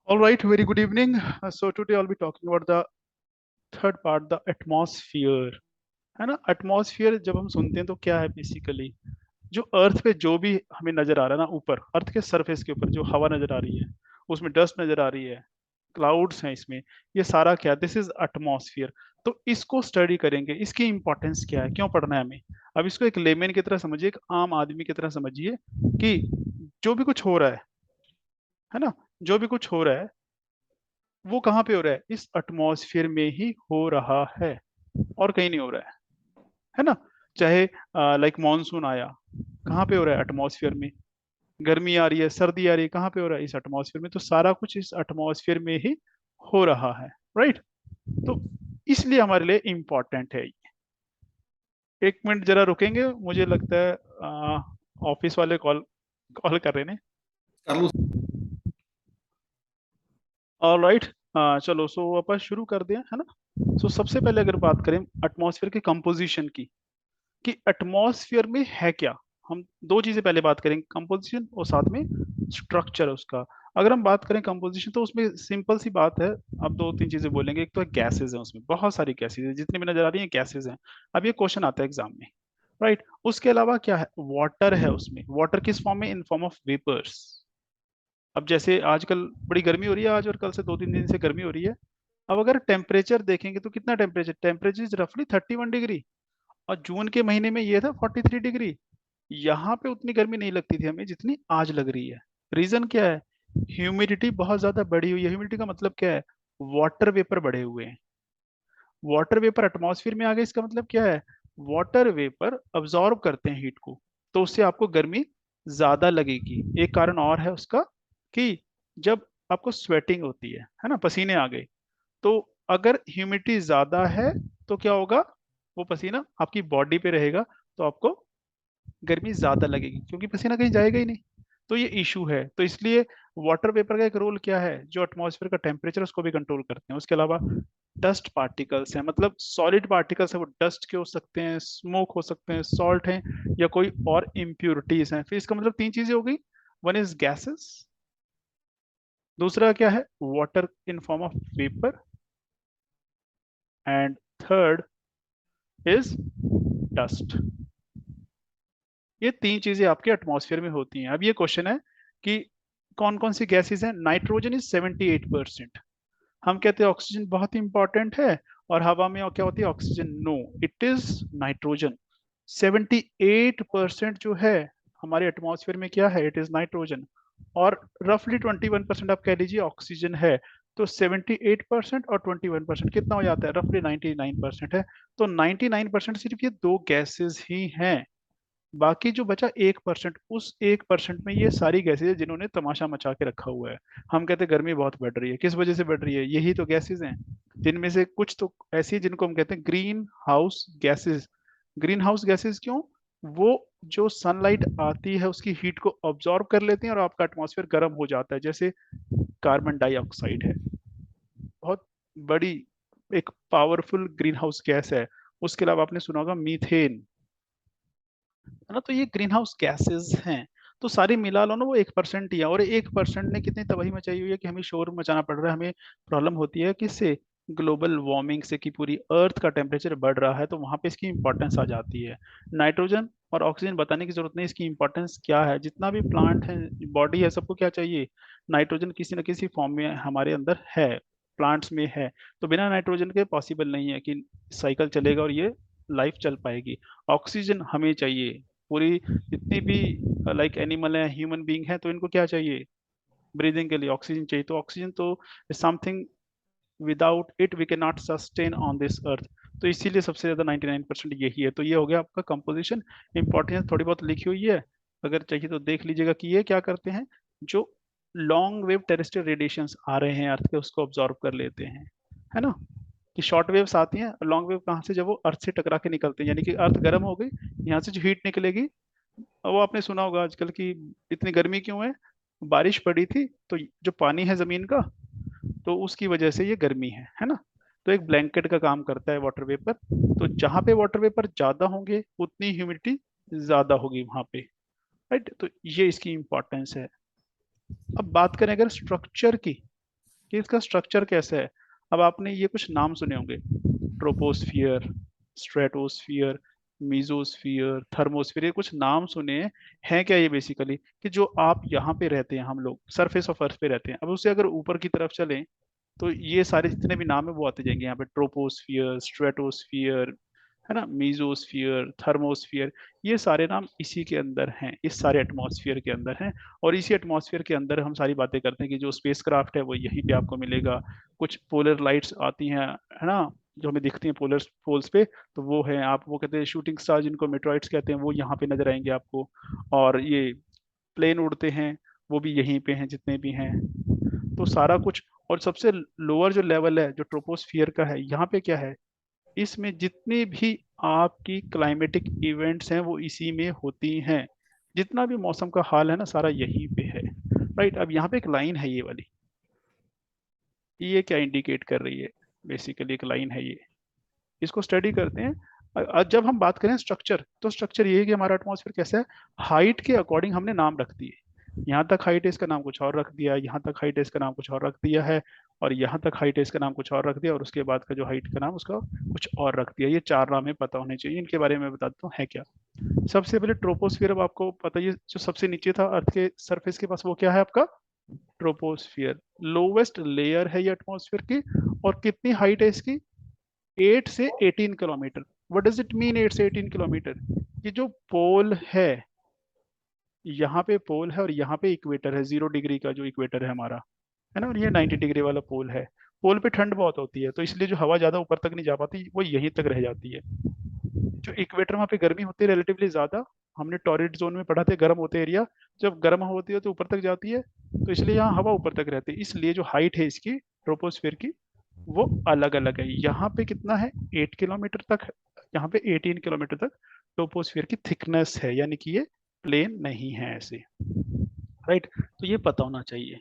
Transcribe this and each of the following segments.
All right, very good evening. So today I'll be talking about the third part, the atmosphere. है ना, atmosphere जब हम सुनते हैं तो क्या है बेसिकली, जो अर्थ पे जो भी हमें नजर आ रहा है ना, ऊपर अर्थ के सरफेस के ऊपर जो हवा नजर आ रही है, उसमें डस्ट नजर आ रही है, क्लाउड्स हैं इसमें, ये सारा क्या, दिस इज एटमॉस्फेयर। तो इसको स्टडी करेंगे, इसकी इंपॉर्टेंस क्या है, क्यों पढ़ना है हमें। अब इसको एक लेमैन की तरह समझिए, एक आम आदमी की तरह समझिए कि जो भी कुछ हो रहा है ना, जो भी कुछ हो रहा है वो कहाँ पे हो रहा है, इस एटमॉस्फेयर में ही हो रहा है, और कहीं नहीं हो रहा है ना। चाहे लाइक मॉनसून आया, कहाँ पे हो रहा है, एटमॉस्फेयर में। गर्मी आ रही है, सर्दी आ रही है, कहाँ पे हो रहा है, इस एटमॉस्फेयर में। तो सारा कुछ इस एटमॉस्फेयर में ही हो रहा है, राइट। तो इसलिए हमारे लिए इम्पोर्टेंट है। एक मिनट जरा रुकेंगे, मुझे लगता है ऑफिस वाले कॉल कॉल कर रहे हैं। Carlos, ऑल राइट, चलो सो अपन शुरू कर दें, है ना। सो सबसे पहले अगर बात करें एटमॉस्फेयर की कंपोजिशन की, कि एटमॉस्फेयर में है क्या। हम दो चीजें पहले बात करेंगे, कंपोजिशन और साथ में स्ट्रक्चर उसका। अगर हम बात करें कंपोजिशन तो उसमें सिंपल सी बात है, अब दो तीन चीजें बोलेंगे। एक तो है गैसेज है, उसमें बहुत सारी गैसेज है, जितनी भी नजर आ रही है गैसेज हैं। अब ये क्वेश्चन आता है एग्जाम में, राइट। उसके अलावा क्या है, वाटर है उसमें। वाटर किस फॉर्म में, इन फॉर्म ऑफ वेपर्स। अब जैसे आजकल बड़ी गर्मी हो रही है, आज और कल से दो तीन दिन से गर्मी हो रही है। अब अगर टेम्परेचर देखेंगे तो कितना टेम्परेचर, टेम्परेचर इज रफली 31 डिग्री, और जून के महीने में ये था 43 डिग्री। यहाँ पे उतनी गर्मी नहीं लगती थी हमें जितनी आज लग रही है। रीजन क्या है, ह्यूमिडिटी बहुत ज्यादा बढ़ी हुई है। ह्यूमिडिटी का मतलब क्या है, वाटर वेपर बढ़े हुए हैं। वाटर वेपर एटमॉस्फेयर में आ गए, इसका मतलब क्या है, वाटर वेपर अब्जॉर्ब करते हैं हीट को, तो उससे आपको गर्मी ज्यादा लगेगी। एक कारण और है उसका, कि जब आपको स्वेटिंग होती है ना, पसीने आ गए, तो अगर ह्यूमिडिटी ज्यादा है तो क्या होगा, वो पसीना आपकी बॉडी पे रहेगा, तो आपको गर्मी ज्यादा लगेगी, क्योंकि पसीना कहीं जाएगा ही नहीं। तो ये इशू है। तो इसलिए वाटर वेपर का एक रोल क्या है, जो एटमॉस्फेयर का टेम्परेचर उसको भी कंट्रोल करते हैं। उसके अलावा डस्ट पार्टिकल्स हैं, मतलब सॉलिड पार्टिकल्स है, वो डस्ट के हो सकते हैं, स्मोक हो सकते हैं, सॉल्ट हैं, या कोई और इम्प्योरिटीज हैं। फिर इसका मतलब तीन चीजें हो गई, वन इज गैसेस, दूसरा क्या है water in form of vapour, and third is dust. ये तीन चीजें आपके एटमॉस्फेयर में होती हैं। अब ये क्वेश्चन है कि कौन कौन सी गैसेस हैं। Nitrogen is 78%। हम कहते हैं ऑक्सीजन बहुत इंपॉर्टेंट है, और हवा में क्या होती है oxygen, no, it is nitrogen. 78% जो है हमारे एटमॉस्फेयर में क्या है, इट इज नाइट्रोजन। और रफली 21% आप कह लीजिए ऑक्सीजन है। तो 78% और 21% कितना हो जाता है, रफली 99% है। तो 99% सिर्फ ये दो गैसेस ही हैं। बाकी जो बचा 1%, उस 1% में ये सारी गैसेज है जिन्होंने तमाशा मचा के रखा हुआ है। हम कहते हैं गर्मी बहुत बढ़ रही है, किस वजह से बढ़ रही है, यही तो गैसेज हैं। जिनमें से कुछ तो ऐसी जिनको हम कहते हैं green house gases. Green house gases क्यों, वो जो सनलाइट आती है उसकी हीट को ऑब्जॉर्व कर लेते हैं, और आपका एटमॉस्फेयर गर्म हो जाता है। जैसे कार्बन डाइऑक्साइड है, बहुत बड़ी एक पावरफुल ग्रीन हाउस गैस है। उसके अलावा आपने सुना होगा मीथेन, है ना। तो ये ग्रीन हाउस गैसेस हैं। तो सारी मिला लो ना, वो 1% ही है, और 1% ने कितनी तबाही मचाई हुई है कि हमें शोर मचाना पड़ रहा है। हमें प्रॉब्लम होती है किससे, ग्लोबल वार्मिंग से, कि पूरी अर्थ का टेम्परेचर बढ़ रहा है, तो वहां पे इसकी इंपॉर्टेंस आ जाती है। नाइट्रोजन और ऑक्सीजन बताने की जरूरत नहीं, इसकी इंपॉर्टेंस क्या है। जितना भी प्लांट है, बॉडी है, सबको क्या चाहिए, नाइट्रोजन किसी न किसी फॉर्म में हमारे अंदर है, प्लांट्स में है। तो बिना नाइट्रोजन के पॉसिबल नहीं है कि साइकिल चलेगा और ये लाइफ चल पाएगी। ऑक्सीजन हमें चाहिए, पूरी जितनी भी लाइक एनिमल है, ह्यूमन बीइंग है, तो इनको क्या चाहिए, ब्रीदिंग के लिए ऑक्सीजन चाहिए। तो ऑक्सीजन तो something, without it we can not sustain on this earth. तो इसीलिए सबसे ज्यादा 99% यही है। तो ये हो गया आपका कंपोजिशन। इंपॉर्टेंस थोड़ी बहुत लिखी हुई है, अगर चाहिए तो देख लीजिएगा कि ये क्या करते हैं। जो लॉन्ग वेव टेरेस्ट्रियल रेडिएशंस आ रहे हैं अर्थ के, उसको ऑब्जॉर्व कर लेते हैं, है ना। कि शॉर्ट वेव्स आती हैं, लॉन्ग वेव कहाँ से, जब वो अर्थ से टकरा के निकलते हैं, यानी कि अर्थ गर्म हो गई, यहाँ से जो हीट निकलेगी। वो आपने सुना होगा आजकल की इतनी गर्मी क्यों है, बारिश पड़ी थी, तो जो पानी है जमीन का, तो उसकी वजह से ये गर्मी है ना। तो एक ब्लैंकेट का काम करता है वाटर वेपर। तो जहां पे वाटर वेपर ज्यादा होंगे उतनी ह्यूमिडिटी ज्यादा होगी वहां पे, राइट। तो ये इसकी इंपॉर्टेंस है। अब बात करें अगर स्ट्रक्चर की, कि इसका स्ट्रक्चर कैसा है। अब आपने ये कुछ नाम सुने होंगे, ट्रोपोस्फियर, स्ट्रेटोस्फियर, मीजोस्फियर, थर्मोस्फियर, ये कुछ नाम सुने हैं क्या ये बेसिकली, कि जो आप यहाँ पे रहते हैं, हम लोग सरफेस ऑफ अर्थ पे रहते हैं, अब उससे अगर ऊपर की तरफ चलें तो ये सारे जितने भी नाम है वो आते जाएंगे यहाँ पे, ट्रोपोस्फियर, स्ट्रेटोस्फियर, है ना, मीजोस्फियर, थर्मोस्फियर, ये सारे नाम इसी के अंदर हैं, इस सारे एटमॉस्फेयर के अंदर हैं। और इसी एटमॉस्फेयर के अंदर हम सारी बातें करते हैं कि जो स्पेसक्राफ्ट है वो यहीं पे आपको मिलेगा। कुछ पोलर लाइट्स आती हैं, है ना, जो हमें दिखती हैं पोलर पोल्स पे, तो वो है, आप वो कहते हैं शूटिंग स्टार जिनको मेट्रॉइड्स कहते हैं, वो यहाँ पे नजर आएंगे आपको। और ये प्लेन उड़ते हैं वो भी यहीं पे हैं जितने भी हैं। तो सारा कुछ, और सबसे लोअर जो लेवल है जो ट्रोपोस्फियर का है, यहाँ पे क्या है, इसमें जितनी भी आपकी क्लाइमेटिक इवेंट्स हैं वो इसी में होती हैं। जितना भी मौसम का हाल है ना, सारा यहीं पे है। राइट, अब यहाँ पे एक लाइन है ये वाली, ये क्या इंडिकेट कर रही है, बेसिकली एक लाइन है ये, इसको स्टडी करते हैं। जब हम बात करें स्ट्रक्चर, तो स्ट्रक्चर ये है कि हमारा एटमॉस्फेयर कैसा है, हाइट के अकॉर्डिंग हमने नाम रख दिए। यहाँ तक हाइट है इसका नाम कुछ और रख दिया, यहाँ तक हाइट है इसका नाम कुछ और रख दिया है, और यहाँ तक हाइट है इसका नाम कुछ और रख दिया, और उसके बाद का जो हाइट का नाम उसका कुछ और रख दिया। ये चार नाम है, पता होने चाहिए, इनके बारे में बता देता हूँ है क्या। सबसे पहले ट्रोपोस्फियर, अब आपको पता ही है, जो सबसे नीचे था अर्थ के सरफेस के पास, वो क्या है आपका ट्रोपोस्फियर, लोवेस्ट लेयर है ये एटमॉस्फेयर की। और कितनी हाइट है इसकी, 8 से 18 kilometre. What does it mean 8 से 18 किलोमीटर, ये जो पोल है, यहाँ पे पोल है और यहाँ पे इक्वेटर है, 0 डिग्री का जो इक्वेटर है हमारा, है ना, और ये 90 डिग्री वाला पोल है। पोल पे ठंड बहुत होती है, तो इसलिए जो हवा ज्यादा ऊपर तक नहीं जा पाती, वो यहीं तक रह जाती है। जो इक्वेटर, वहाँ पे गर्मी होती है रिलेटिवली ज्यादा, हमने टॉरिड जोन में पढ़ा था, गर्म होते एरिया, जब गर्म होती है तो ऊपर तक जाती है, तो इसलिए यहाँ हवा ऊपर तक रहती है, इसलिए जो हाइट है इसकी ट्रोपोस्फेयर की वो अलग अलग है। यहाँ पे कितना है, 8 किलोमीटर तक है, यहाँ पे 18 किलोमीटर तक ट्रोपोस्फियर की थिकनेस है, यानी कि ये प्लेन नहीं है ऐसे। राइट, तो ये पता होना चाहिए।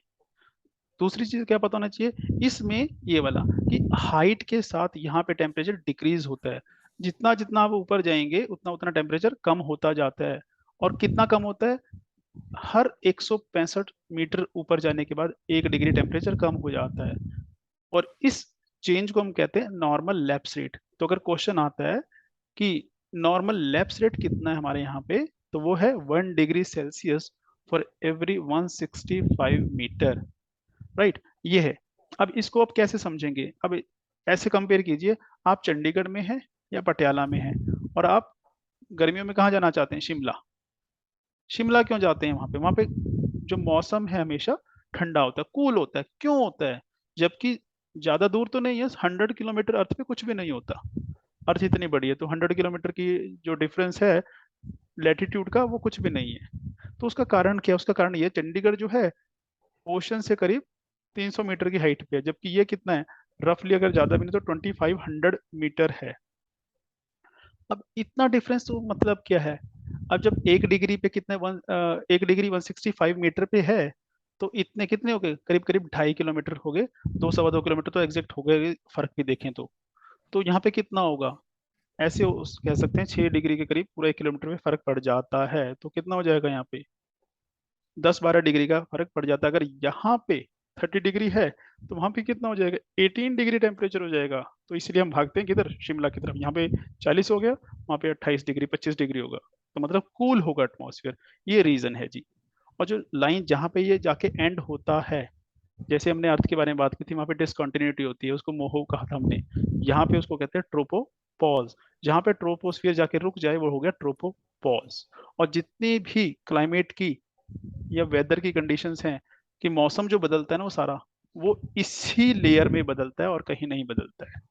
दूसरी चीज क्या पता होना चाहिए इसमें, ये वाला, कि हाइट के साथ यहाँ पे टेम्परेचर डिक्रीज होता है। जितना जितना आप ऊपर जाएंगे उतना उतना टेम्परेचर कम होता जाता है। और कितना कम होता है, हर 165 मीटर ऊपर जाने के बाद 1 डिग्री टेम्परेचर कम हो जाता है। और इस चेंज को हम कहते हैं नॉर्मल लैप्स रेट। तो अगर क्वेश्चन आता है कि नॉर्मल लैप्स रेट कितना है हमारे यहाँ पे, तो वो है 1 degree Celsius for every 165 metre. Right, ये है। अब इसको आप कैसे समझेंगे, अब ऐसे कंपेयर कीजिए, आप चंडीगढ़ में हैं या पटियाला में हैं, और आप गर्मियों में कहाँ जाना चाहते हैं, शिमला। शिमला क्यों जाते हैं वहां पे, वहां पे जो मौसम है हमेशा ठंडा होता है, कूल होता है, क्यों होता है, जबकि ज्यादा दूर तो नहीं है, 100 किलोमीटर अर्थ पे कुछ भी नहीं होता। अर्थ इतनी बड़ी है तो 100 किलोमीटर की जो डिफरेंस है लेटीट्यूड का, वो कुछ भी नहीं है। तो उसका कारण क्या है, उसका कारण ये, चंडीगढ़ जो है ओशन से करीब 300 मीटर की हाइट पे है, जबकि ये कितना है, रफली अगर ज्यादा भी नहीं तो 2500 मीटर है। अब इतना डिफरेंस तो मतलब क्या है, अब जब 1 डिग्री पे कितने 1 डिग्री 165 मीटर पे है, तो इतने कितने हो गए, करीब करीब 2.5 किलोमीटर हो गए, 2 सवा 2 किलोमीटर तो एग्जैक्ट हो गए फर्क भी देखें तो यहाँ पे कितना होगा, ऐसे कह सकते हैं 6 डिग्री के करीब पूरा 1 किलोमीटर में फर्क पड़ जाता है। तो कितना हो जाएगा यहाँ पे, 10-12 डिग्री का फर्क पड़ जाता है। अगर यहाँ पे 30 डिग्री है तो वहां पे कितना हो जाएगा, 18 डिग्री टेम्परेचर हो जाएगा। तो इसलिए हम भागते हैं किधर, शिमला की तरफ। यहाँ पे 40 हो गया, वहां पे 28 डिग्री 25 डिग्री होगा, तो मतलब कूल होगा एटमॉस्फेयर। ये रीजन है जी। और जो लाइन जहाँ पे ये जाके एंड होता है, जैसे हमने अर्थ के बारे में बात की थी, वहां पे डिसकंटिन्यूटी होती है, उसको मोहो कहा था हमने, यहाँ पे उसको कहते हैं ट्रोपोपॉज। जहाँ पे ट्रोपोस्फियर जाके रुक जाए वो हो गया ट्रोपोपॉज। और जितनी भी क्लाइमेट की या वेदर की कंडीशंस हैं, कि मौसम जो बदलता है ना वो सारा, वो इसी लेयर में बदलता है और कहीं नहीं बदलता है।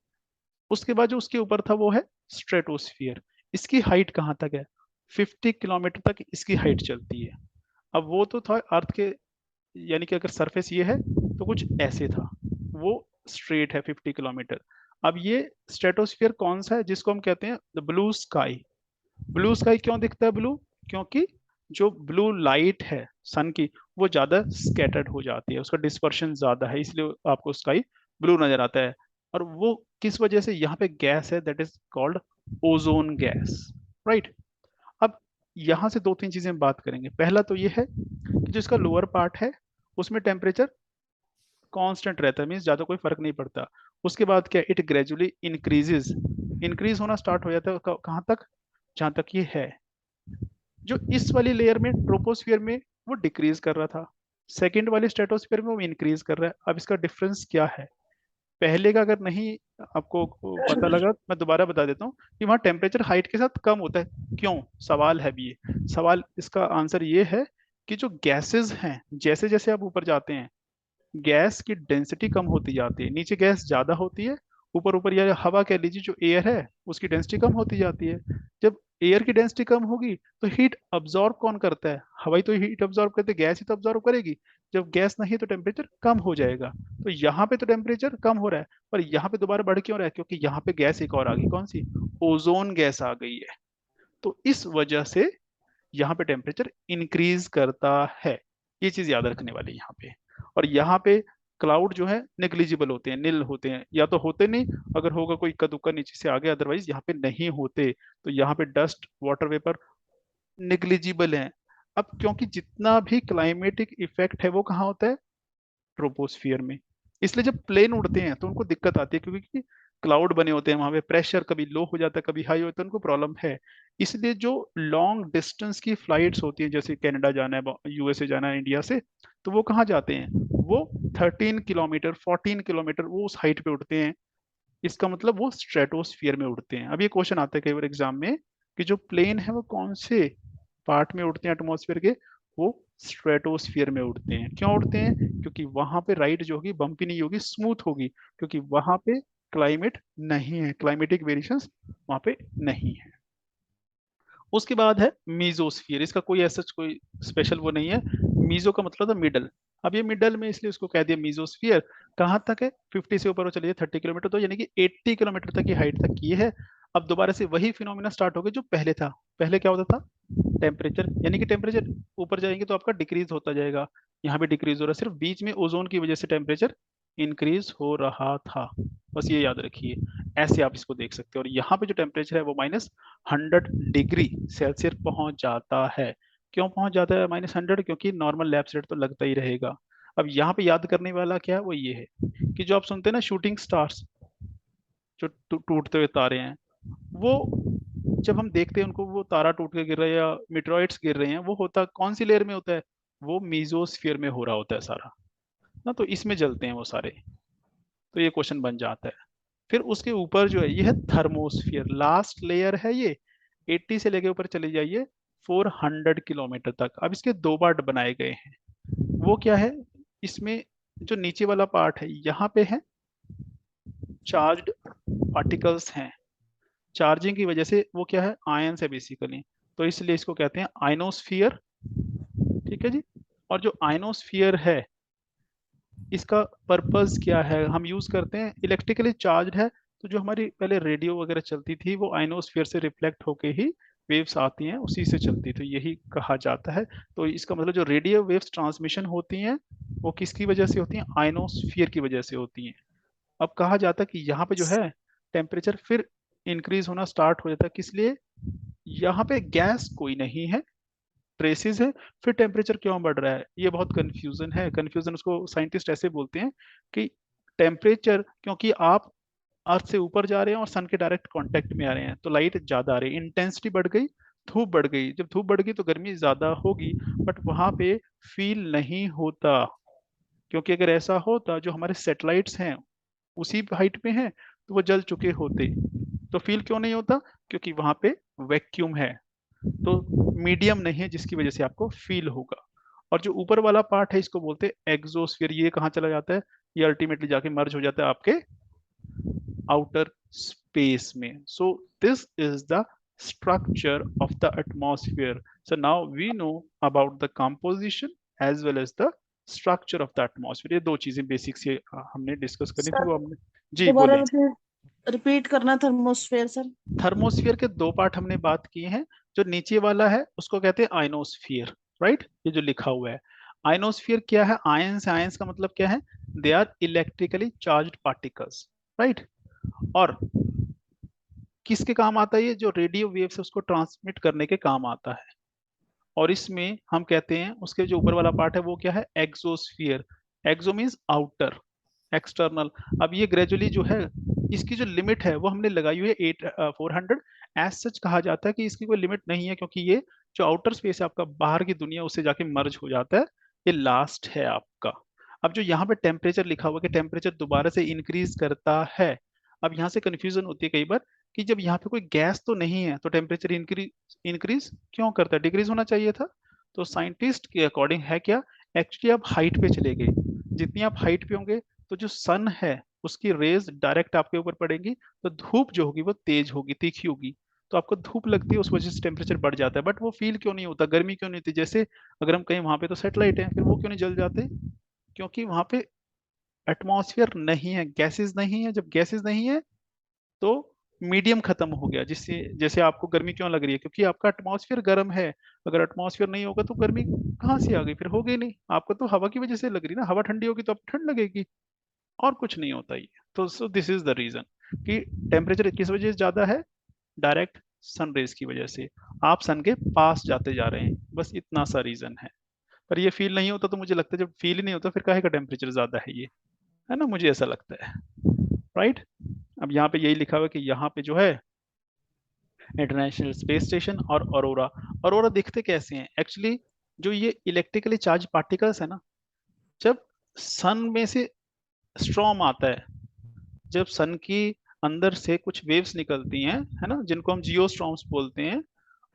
उसके बाद जो उसके ऊपर था वो है स्ट्रेटोस्फियर। इसकी हाइट कहाँ तक है, 50 किलोमीटर तक इसकी हाइट चलती है। अब वो तो था अर्थ के, यानी कि अगर सरफेस ये है तो कुछ ऐसे था, वो स्ट्रेट है 50 किलोमीटर। अब ये स्ट्रेटोस्फियर कौन सा है, जिसको हम कहते हैं the blue sky. Blue sky क्यों दिखता है ब्लू, क्योंकि जो ब्लू लाइट है सन की, वो ज्यादा स्कैटर्ड हो जाती है, उसका डिस्पर्शन ज्यादा है, इसलिए आपको स्काई ब्लू नजर आता है। और वो किस वजह से, यहाँ पे गैस है that is called ozone gas. Right, अब यहाँ से दो तीन चीजें हम बात करेंगे। पहला तो ये है कि जो इसका लोअर पार्ट है उसमें टेम्परेचर कांस्टेंट रहता है, मीन्स ज्यादा कोई फर्क नहीं पड़ता। उसके बाद क्या, इट ग्रेजुअली इंक्रीजेस, इंक्रीज होना स्टार्ट हो जाता है कहाँ तक, जहां तक ये है, जो इस वाली लेयर में ट्रोपोस्फियर में वो डिक्रीज कर रहा था, सेकेंड वाले स्ट्रेटोस्फियर में वो इंक्रीज कर रहा है। अब इसका डिफरेंस क्या है, पहले का अगर नहीं आपको पता लगा, मैं दोबारा बता देता हूँ कि वहाँ टेम्परेचर हाइट के साथ कम होता है। क्यों, सवाल है भी ये सवाल, इसका आंसर ये है कि जो गैसेस हैं, जैसे जैसे आप ऊपर जाते हैं गैस की डेंसिटी कम होती जाती है, नीचे गैस ज्यादा होती है, ऊपर ऊपर या हवा कह लीजिए जो एयर है उसकी डेंसिटी कम होती जाती है। जब एयर की डेंसिटी कम होगी तो हीट अब्जॉर्ब कौन करता है, हवा ही तो हीट अब्जॉर्ब करते है, गैस ही तो अब्जॉर्ब करेगी। जब गैस नहीं तो टेम्परेचर कम हो जाएगा। तो यहाँ पे तो टेम्परेचर कम हो रहा है, पर यहाँ पे दोबारा बढ़ क्यों रहा है, क्योंकि यहाँ पे गैस एक और आ गई, कौन सी, ओजोन गैस आ गई है। तो इस वजह से यहाँ पे टेम्परेचर इंक्रीज करता है, ये चीज याद रखने वाली है यहाँ पे। और यहाँ पे क्लाउड जो है नेग्लिजिबल होते हैं, नील होते हैं, या तो होते नहीं, अगर होगा कोई इक्का दुक्का नीचे से आ गया, अदरवाइज यहाँ पे नहीं होते। तो यहाँ पे डस्ट वाटर वेपर नेग्लिजिबल है। अब क्योंकि जितना भी क्लाइमेटिक इफेक्ट है वो कहाँ होता है, ट्रोपोस्फियर में। इसलिए जब प्लेन उड़ते हैं तो उनको दिक्कत आती है, क्योंकि क्लाउड बने होते हैं वहां पे, प्रेशर कभी लो हो जाता है कभी हाई होता है, उनको प्रॉब्लम है। इसलिए जो लॉन्ग डिस्टेंस की फ्लाइट्स होती हैं, जैसे कनाडा जाना है, यूएसए जाना है इंडिया से, तो वो कहाँ जाते हैं, वो 13 किलोमीटर 14 किलोमीटर वो उस हाइट पे उड़ते हैं। इसका मतलब वो स्ट्रेटोस्फियर में उड़ते हैं। अब ये क्वेश्चन आता है कई बार एग्जाम में कि जो प्लेन है वो कौन से पार्ट में उड़ते हैं एटमॉस्फेयर के, वो स्ट्रेटोस्फियर में उड़ते हैं। क्यों उड़ते हैं, क्योंकि वहां पे राइड जो होगी बम्पी नहीं होगी, स्मूथ होगी, क्योंकि वहां पे क्लाइमेट नहीं है, क्लाइमेटिक वेरिएशंस वहां पे नहीं है। उसके बाद है मीजोस्फियर, इसका कोई ऐसा कोई स्पेशल वो नहीं है। मीजो का मतलब था मिडल, अब ये मिडल में इसलिए उसको कह दिया मीजोस्फियर। कहाँ तक है, 50 से ऊपर वो चलिए 30 किलोमीटर, तो यानी कि 80 किलोमीटर तक की हाइट तक ये है। अब दोबारा से वही फिनोमिना स्टार्ट हो गया जो पहले था। पहले क्या होता था, टेम्परेचर, यानी कि टेम्परेचर ऊपर जाएंगे तो आपका डिक्रीज होता जाएगा, यहाँ पे डिक्रीज हो रहा है, सिर्फ बीच में ओजोन की वजह से टेम्परेचर इंक्रीज हो रहा था। बस ये याद रखिए, ऐसे आप इसको देख सकते हो। और यहाँ पे जो टेम्परेचर है वो -100 डिग्री सेल्सियस पहुंच जाता है। क्यों पहुंच जाता है -100, क्योंकि नॉर्मल लैप्स रेट तो लगता ही रहेगा। अब यहाँ पे याद करने वाला क्या है, वो ये है कि जो आप सुनते हैं ना शूटिंग स्टार्स, जो टूटते हुए तारे हैं, वो जब हम देखते हैं उनको, वो तारा टूट के गिर रहा है या मिट्रॉइड्स गिर रहे हैं, वो होता कौन सी लेयर में होता है, वो मीजोस्फीयर में हो रहा होता है सारा ना, तो इसमें जलते हैं वो सारे। तो ये क्वेश्चन बन जाता है। फिर उसके ऊपर जो है ये है थर्मोस्फियर, लास्ट लेयर है ये, 80 से लेके ऊपर चले जाइए 400 किलोमीटर तक। अब इसके दो पार्ट बनाए गए हैं, वो क्या है, इसमें जो नीचे वाला पार्ट है यहाँ पे है चार्ज्ड पार्टिकल्स हैं, चार्जिंग की वजह से वो क्या है, आयंस है बेसिकली, तो इसलिए इसको कहते हैं आयनोस्फियर। ठीक है जी। और जो आयनोस्फियर है इसका पर्पस क्या है, हम यूज करते हैं, इलेक्ट्रिकली चार्ज्ड है, तो जो हमारी पहले रेडियो वगैरह चलती थी वो आयनोस्फीयर से रिफ्लेक्ट होके ही वेव्स आती हैं, उसी से चलती, तो यही कहा जाता है। तो इसका मतलब जो रेडियो वेव्स ट्रांसमिशन होती हैं वो किसकी वजह से होती हैं, आयनोस्फीयर की वजह से होती हैं। अब कहा जाता है कि यहाँ पे जो है टेम्परेचर फिर इंक्रीज होना स्टार्ट हो जाता है, किस लिए, यहाँ पे गैस कोई नहीं है, ट्रेसेस है, फिर टेम्परेचर क्यों बढ़ रहा है, ये बहुत कंफ्यूजन है। कंफ्यूजन उसको साइंटिस्ट ऐसे बोलते हैं कि टेम्परेचर, क्योंकि आप अर्थ से ऊपर जा रहे हैं और सन के डायरेक्ट कांटेक्ट में आ रहे हैं, तो लाइट ज्यादा आ रही है, इंटेंसिटी बढ़ गई, धूप बढ़ गई, जब धूप बढ़ गई तो गर्मी ज्यादा होगी, बट वहां पे फील नहीं होता। क्योंकि अगर ऐसा होता, जो हमारे सैटेलाइट्स हैं उसी हाइट पे हैं, तो वो जल चुके होते। तो फील क्यों नहीं होता, क्योंकि वहां पे वैक्यूम है, तो मीडियम नहीं है जिसकी वजह से आपको फील होगा। और जो ऊपर वाला पार्ट है इसको बोलते हैं एग्जोस्फीयर, ये कहाँ चला जाता है, ये अल्टीमेटली जाके मर्ज हो जाता है आपके आउटर स्पेस में। सो this is the structure of the atmosphere. So now we know about the composition as well as the structure of the atmosphere. ये दो चीजें बेसिक से हमने डिस्कस करनी थी, सर वो हमने, जी दोबारा बोले। रिपीट करना, थर्मोस्फेयर सर। थर्मोस्फियर के दो पार्ट हमने बात किए हैं। जो नीचे वाला है उसको कहते हैं आयनोस्फियर, राइट, ये जो लिखा हुआ है। आयनोस्फियर क्या है, आयंस, आयंस का मतलब क्या है, they are electrically charged particles, right. और किसके काम आता है, ये जो रेडियो वेव्स है उसको ट्रांसमिट करने के काम आता है। और इसमें हम कहते हैं उसके जो ऊपर वाला पार्ट है वो क्या है, एक्सोस्फियर, एक्सो मीन्स आउटर, एक्सटर्नल। अब ये ग्रेजुअली जो है, इसकी जो लिमिट है वो हमने लगाई हुई है 400। एज सच कहा जाता है कि इसकी कोई लिमिट नहीं है, क्योंकि ये जो आउटर स्पेस है आपका, बाहर की दुनिया, उससे जाके मर्ज हो जाता है, ये लास्ट है आपका। अब जो यहाँ पे टेम्परेचर लिखा हुआ है कि टेम्परेचर दोबारा से इंक्रीज करता है, अब यहाँ से कंफ्यूजन होती है कई बार कि जब यहाँ पे कोई गैस तो नहीं है तो टेम्परेचर इंक्रीज इंक्रीज क्यों करता है, डिक्रीज होना चाहिए था। तो साइंटिस्ट के अकॉर्डिंग है क्या, एक्चुअली आप हाइट पे चले गए, जितनी आप हाइट पे होंगे तो जो सन है उसकी रेज डायरेक्ट आपके ऊपर पड़ेंगी, तो धूप जो होगी वो तेज होगी, तीखी होगी, तो आपको धूप लगती है, उस वजह से टेम्परेचर बढ़ जाता है। बट वो फील क्यों नहीं होता, गर्मी क्यों नहीं होती, जैसे अगर हम कहीं वहां पे तो सेटेलाइट है, फिर वो क्यों नहीं जल जाते, क्योंकि वहां पे एटमॉस्फेयर नहीं है, गैसेस नहीं है। जब गैसेस नहीं है तो मीडियम खत्म हो गया, जिससे जैसे आपको गर्मी क्यों लग रही है, क्योंकि आपका एटमॉस्फेयर गर्म है। अगर एटमॉस्फेयर नहीं होगा तो गर्मी कहाँ से आ गई, फिर होगी नहीं। आपको तो हवा की वजह से लग रही है ना, हवा ठंडी होगी तो आपको ठंड लगेगी, और कुछ नहीं होता ये। तो so this is the reason कि टेम्परेचर किस वजह से ज्यादा है, डायरेक्ट सन रेज की वजह से, आप सन के पास जाते जा रहे हैं, बस इतना सा रीजन है। पर ये फील नहीं होता, तो मुझे लगता है जब फील ही नहीं होता फिर काहे का टेम्परेचर ज्यादा है ये, है ना, मुझे ऐसा लगता है। राइट। अब यहाँ पे यही लिखा हुआ है कि यहाँ पे जो है इंटरनेशनल स्पेस स्टेशन और अरोरा। अरोरा दिखते कैसे हैं एक्चुअली, जो ये इलेक्ट्रिकली चार्ज पार्टिकल्स है ना, जब सन में से स्ट्रॉम आता है, जब सन की अंदर से कुछ वेव्स निकलती हैं, है ना, जिनको हम जियोस्ट्रॉम्स बोलते हैं,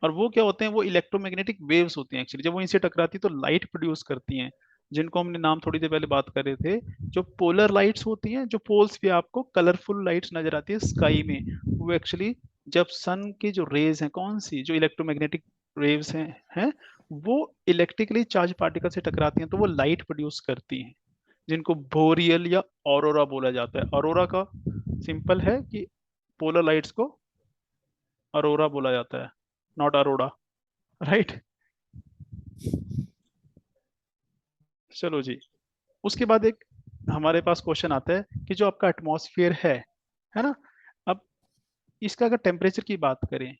और वो क्या होते हैं, वो इलेक्ट्रोमैग्नेटिक वेव्स होती हैं एक्चुअली। जब वो इनसे टकराती तो लाइट प्रोड्यूस करती हैं, जिनको हमने नाम थोड़ी देर पहले बात कर रहे थे, जो पोलर लाइट्स होती हैं, जो पोल्स पे आपको कलरफुल लाइट्स नजर आती है स्काई में, वो एक्चुअली जब सन की जो रेज हैं, कौन सी, जो इलेक्ट्रोमैग्नेटिक वेव्स हैं वो इलेक्ट्रिकली चार्ज पार्टिकल से टकराती हैं तो वो लाइट प्रोड्यूस करती हैं, जिनको बोरियल या ऑरोरा बोला जाता है। ऑरोरा का सिंपल है कि पोलर लाइट्स को अरोरा बोला जाता है, नॉट अरोड़ा। राइट। चलो जी, उसके बाद एक हमारे पास क्वेश्चन आता है कि जो आपका एटमॉस्फेयर है ना, अब इसका अगर टेम्परेचर की बात करें,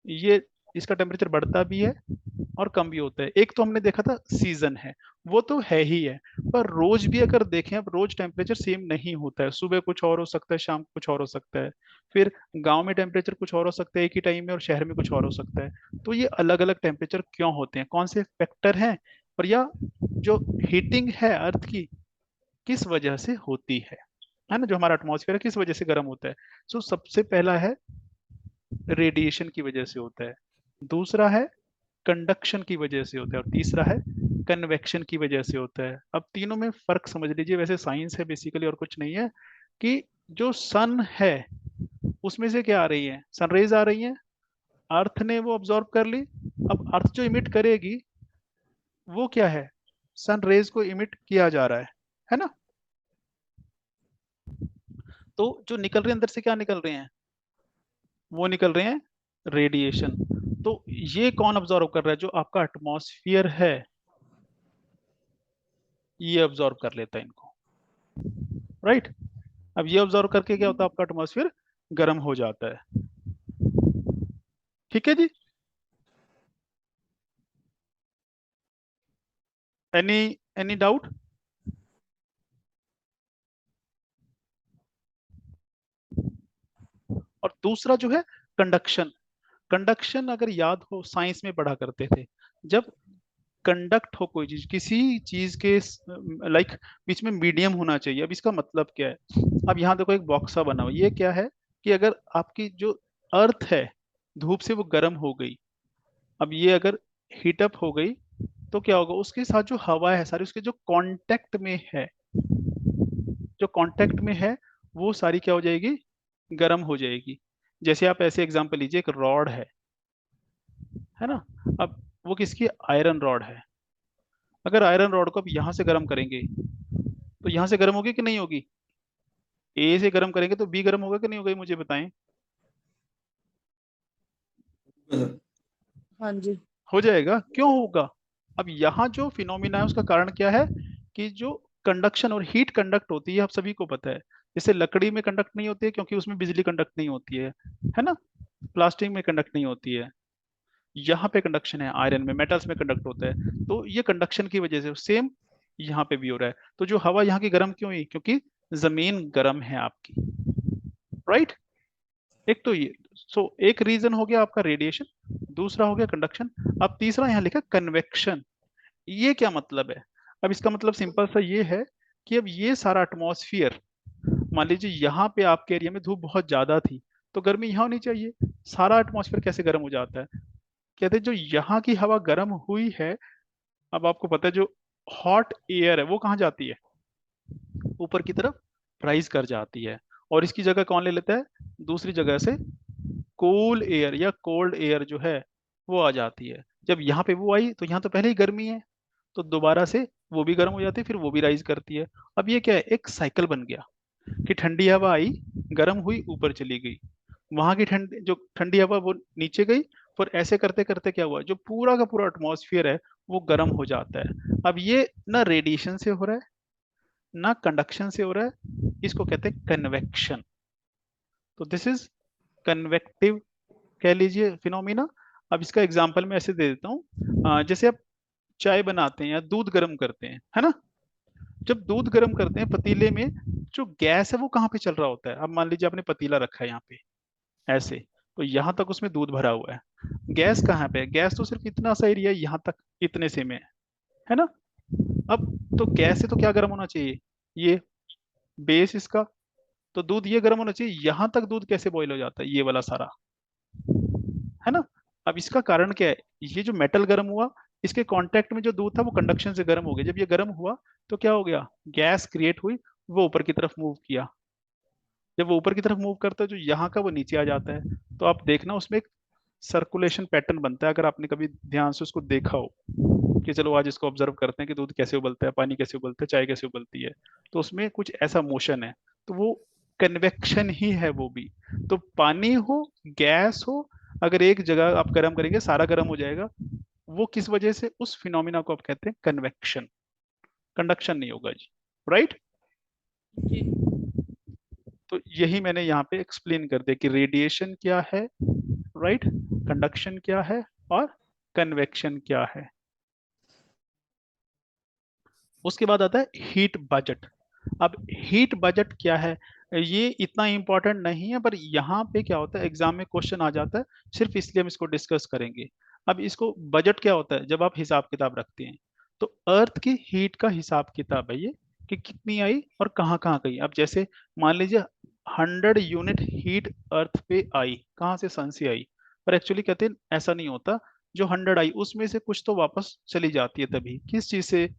ये इसका टेम्परेचर बढ़ता भी है और कम भी होता है। एक तो हमने देखा था सीजन है, वो तो है ही है, पर रोज भी अगर देखें, अब रोज टेम्परेचर सेम नहीं होता है, सुबह कुछ और हो सकता है, शाम को कुछ और हो सकता है, फिर गांव में टेम्परेचर कुछ और हो सकता है एक ही टाइम में, और शहर में कुछ और हो सकता है। तो ये अलग अलग टेम्परेचर क्यों होते हैं, कौन से फैक्टर हैं, और या जो हीटिंग है अर्थ की किस वजह से होती है ना, जो हमारा एटमॉस्फेयर है किस वजह से गर्म होता है। सो सबसे पहला है रेडिएशन की वजह से होता है, दूसरा है कंडक्शन की वजह से होता है, और तीसरा है कन्वेक्शन की वजह से होता है। अब तीनों में फर्क समझ लीजिए, वैसे साइंस है बेसिकली और कुछ नहीं है, कि जो सन है उसमें से क्या आ रही है, सनरेज आ रही है, अर्थ ने वो ऑब्जॉर्व कर ली। अब अर्थ जो इमिट करेगी वो क्या है, सन रेज को इमिट किया जा रहा है ना। तो जो निकल रहे हैं अंदर से, क्या निकल रहे हैं, वो निकल रहे हैं रेडिएशन। तो ये कौन ऑब्जॉर्व कर रहा है, जो आपका एटमॉस्फियर है ये ऑब्जॉर्व कर लेता है इनको। राइट। अब ये ऑब्जर्व करके क्या होता है, आपका एटमॉस्फेयर गर्म हो जाता है। ठीक है जी। Any any doubt. और दूसरा जो है कंडक्शन। कंडक्शन अगर याद हो साइंस में पढ़ा करते थे, जब कंडक्ट हो कोई चीज, किसी चीज के लाइक बीच में मीडियम होना चाहिए। अब इसका मतलब क्या है, अब यहाँ देखो एक बॉक्सा बना हुआ, ये क्या है कि अगर आपकी जो अर्थ है धूप से वो गर्म हो गई, अब ये अगर हीटअप हो गई तो क्या होगा, उसके साथ जो हवा है सारी उसके जो कांटेक्ट में है, जो कांटेक्ट में है वो सारी क्या हो जाएगी, गर्म हो जाएगी। जैसे आप ऐसे एग्जांपल लीजिए, एक रॉड है ना, अब वो किसकी, आयरन रॉड है। अगर आयरन रॉड को अब यहाँ से गर्म करेंगे तो यहाँ से गर्म होगी कि नहीं होगी, ए से गर्म करेंगे तो बी गर्म होगा कि नहीं होगा, ये मुझे बताएं। हाँ जी। हो जाएगा, क्यों होगा। अब यहाँ जो फिनोमिना है उसका कारण क्या है, कि जो कंडक्शन और हीट कंडक्ट होती है, आप सभी को पता है। जैसे लकड़ी में कंडक्ट नहीं होती है क्योंकि उसमें बिजली कंडक्ट नहीं होती है ना, प्लास्टिक में कंडक्ट नहीं होती है, यहाँ पे कंडक्शन है, आयरन में, मेटल्स में कंडक्ट होता है। तो ये कंडक्शन की वजह से सेम यहाँ पे भी हो रहा है। तो जो हवा यहाँ की गर्म क्यों हुई, क्योंकि जमीन गर्म है आपकी, राइट। एक तो ये, सो एक रीजन हो गया आपका रेडिएशन, दूसरा हो गया कंडक्शन। अब तीसरा यहाँ लिखा कन्वेक्शन। ये क्या मतलब है? अब इसका मतलब सिंपल सा ये है कि अब ये सारा एटमॉस्फियर, मान लीजिए यहाँ पे आपके एरिया में धूप बहुत ज्यादा थी, तो गर्मी यहाँ होनी चाहिए। सारा एटमॉस्फेयर कैसे गर्म हो जाता है? कहते हैं जो यहाँ की हवा गर्म हुई है, अब आपको पता है जो हॉट एयर है वो कहाँ जाती है? ऊपर की तरफ राइज कर जाती है, और इसकी जगह कौन ले लेता है? दूसरी जगह से कूल एयर या कोल्ड एयर जो है वो आ जाती है। जब यहाँ पे वो आई तो यहाँ तो पहले ही गर्मी है, तो दोबारा से वो भी गर्म हो जाती है, फिर वो भी राइज करती है। अब ये क्या है, एक साइकिल बन गया कि ठंडी हवा आई, गर्म हुई, ऊपर चली गई, वहां की जो ठंडी हवा वो नीचे गई, फिर ऐसे करते करते क्या हुआ, जो पूरा का पूरा एटमॉस्फेयर है वो गर्म हो जाता है। अब ये ना रेडिएशन से हो रहा है ना कंडक्शन से हो रहा है, इसको कहते हैं कन्वेक्शन। तो दिस इज कन्वेक्टिव कह लीजिए फिनोमिना। अब इसका एग्जांपल मैं ऐसे दे देता हूँ, जैसे आप चाय बनाते हैं या दूध गर्म करते हैं, है ना? जब दूध गर्म करते हैं पतीले में, जो गैस है वो कहाँ पे चल रहा होता है? अब मान लीजिए आपने पतीला रखा है यहाँ पे ऐसे, तो यहाँ तक उसमें दूध भरा हुआ है, गैस कहाँ पे है? गैस तो सिर्फ इतना सा एरिया यहाँ तक, इतने से में है ना? अब तो गैस से तो क्या गर्म होना चाहिए? ये बेस इसका, तो दूध ये गर्म होना चाहिए। यहाँ तक दूध कैसे बॉईल हो जाता है? ये वाला सारा, है ना? अब इसका कारण क्या है? ये जो मेटल गर्म हुआ, इसके कांटेक्ट में जो दूध था वो कंडक्शन से गर्म हो गया। जब ये गर्म हुआ तो क्या हो गया, गैस क्रिएट हुई, वो ऊपर की तरफ मूव किया। जब वो ऊपर की तरफ मूव करता है, जो यहाँ का वो नीचे आ जाता है। तो आप देखना उसमें एक सर्कुलेशन पैटर्न बनता है, अगर आपने कभी ध्यान से उसको देखा हो कि चलो आज इसको ऑब्जर्व करते हैं कि दूध कैसे उबलता है, पानी कैसे उबलता है, चाय कैसे उबलती है, तो उसमें कुछ ऐसा मोशन है। तो वो कन्वेक्शन ही है वो भी। तो पानी हो, गैस हो, अगर एक जगह आप गर्म करेंगे सारा गर्म हो जाएगा। वो किस वजह से? उस फिनोमिना को आप कहते हैं कन्वेक्शन, कंडक्शन नहीं होगा जी, राइट। जी। तो यही मैंने यहाँ पे एक्सप्लेन कर दिया कि रेडिएशन क्या है, राइट, कंडक्शन क्या है, और कन्वेक्शन क्या है। उसके बाद आता है हीट बजट। अब हीट बजट क्या है, ये इतना इंपॉर्टेंट नहीं है, पर यहाँ पे क्या होता है, एग्जाम में क्वेश्चन आ जाता है, सिर्फ इसलिए हम इसको डिस्कस करेंगे। अब इसको बजट क्या होता है, जब आप हिसाब किताब रखते हैं, तो अर्थ की हीट का हिसाब किताब है ये, कि कितनी आई और कहाँ कहाँ गई। अब जैसे मान लीजिए 100 यूनिट हीट अर्थ पे आई, कहाँ से? सन से आई। पर एक्चुअली कहते हैं ऐसा नहीं होता, जो 100 आई उसमें से कुछ तो वापस चली जाती है। तभी किस चीज से?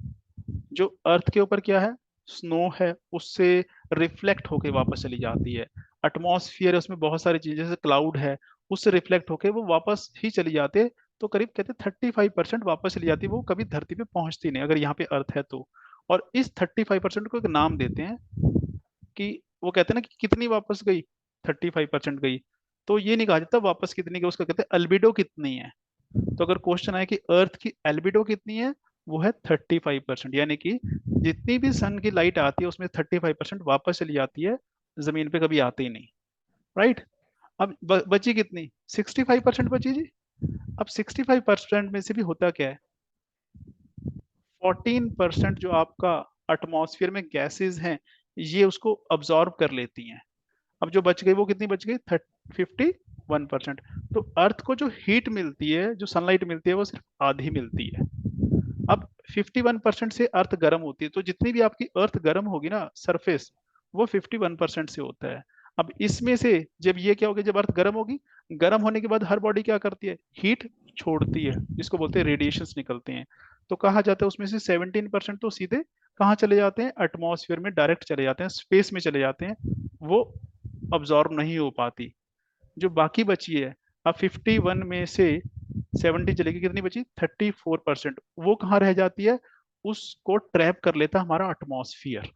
जो अर्थ के ऊपर क्या है, स्नो है, उससे रिफ्लेक्ट होके वापस चली जाती है। एटमॉस्फियर है, उसमें बहुत सारी चीजें, जैसे क्लाउड है, उससे रिफ्लेक्ट होके वो वापस ही चली जाते हैं। तो करीब कहते हैं 35% वापस चली जाती है, वो कभी धरती पे पहुंचती नहीं, अगर यहाँ पे अर्थ है तो। और इस 35% को एक नाम देते हैं, कि वो कहते हैं ना कि कितनी वापस गई, 35% गई। तो ये नहीं कहा जाता वापस कितनी गई, उसका कहते हैं अल्बिडो कितनी है। तो अगर क्वेश्चन आए कि अर्थ की एल्बिडो कितनी है, वो है 35%, यानी कि जितनी भी सन की लाइट आती है उसमें 35% वापस चली जाती है, जमीन पे कभी आती ही नहीं, राइट। अब बची कितनी? 65% बची जी। अब 65% में से भी होता क्या है, 14% जो आपका एटमॉस्फेयर में गैसेस हैं, ये उसको अब्जॉर्ब कर लेती हैं। अब जो बच गई वो कितनी बच गई? 51%। तो अर्थ को जो हीट मिलती है, जो सनलाइट मिलती है, वो सिर्फ आधी मिलती है। अब 51% से अर्थ गर्म होती है, तो जितनी भी आपकी अर्थ गर्म होगी ना सरफेस, वो 51% से होता है। अब इसमें से जब ये क्या होगा, जब अर्थ गर्म होगी, गर्म होने के बाद हर बॉडी क्या करती है, हीट छोड़ती है, जिसको बोलते हैं रेडिएशंस निकलते हैं। तो कहा जाता है उसमें से 17% तो सीधे कहाँ चले जाते हैं, एटमॉस्फेयर में डायरेक्ट चले जाते हैं, स्पेस में चले जाते हैं, वो अब्जॉर्ब नहीं हो पाती। जो बाकी बची है, अब 51 में से 70 चलेगी, कितनी बची? 34%। वो कहाँ रह जाती है? उसको ट्रैप कर लेता हमारा एटमॉस्फियर,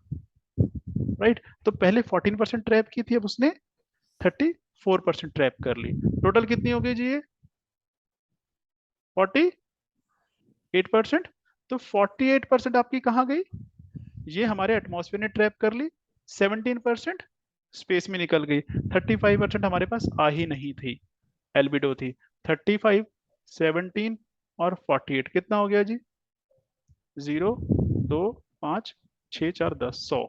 राइट। तो पहले 14% ट्रैप की थी, अब उसने 34% ट्रैप कर ली। टोटल कितनी हो गई जी ये? 48%। तो 48% आपकी कहाँ गई? ये हमारे एटमॉस्फेयर ने ट्रैप कर ली। 17% स्पेस में निकल गई। 35% हमारे पास आ ही नहीं थी, एल्बिडो थी। 35, 17 और 48 कितना हो गया जी? 0, 2, 5 6 4 10 100,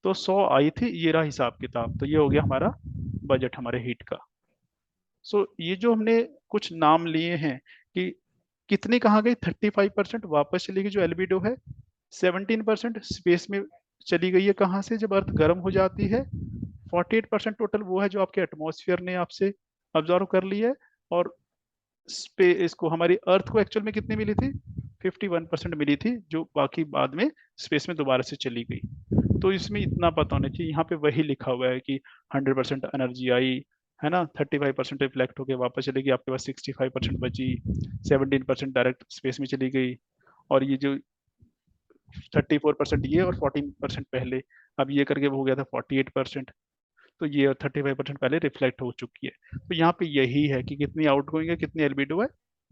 तो 100 आई थी, ये रहा हिसाब किताब। तो ये हो गया हमारा बजट हमारे हीट का। सो ये जो हमने कुछ नाम लिए हैं कि कितनी कहाँ गई, 35% वापस चली गई जो एल्बिडो है, 17% स्पेस में चली गई है कहाँ से, जब अर्थ गर्म हो जाती है, 48% टोटल वो है जो आपके एटमॉस्फेयर ने आपसे ऑब्जर्व कर ली है, और स्पेस इसको हमारी अर्थ को एक्चुअल में कितनी मिली थी, 51% मिली थी, जो बाकी बाद में स्पेस में दोबारा से चली गई। तो इसमें इतना पता होना चाहिए, यहाँ पे वही लिखा हुआ है कि 100% एनर्जी आई, है ना, 35% रिफ्लेक्ट होके वापस चली गई, आपके पास 65% बची, 17% डायरेक्ट स्पेस में चली गई, और ये जो 34% ये और 14% पहले, अब ये करके वो हो गया था 48%। तो ये और 35% पहले रिफ्लेक्ट हो चुकी है। तो यहाँ पे यही है कि कितनी आउटगोइंग है, कितनी एल्बिडो है,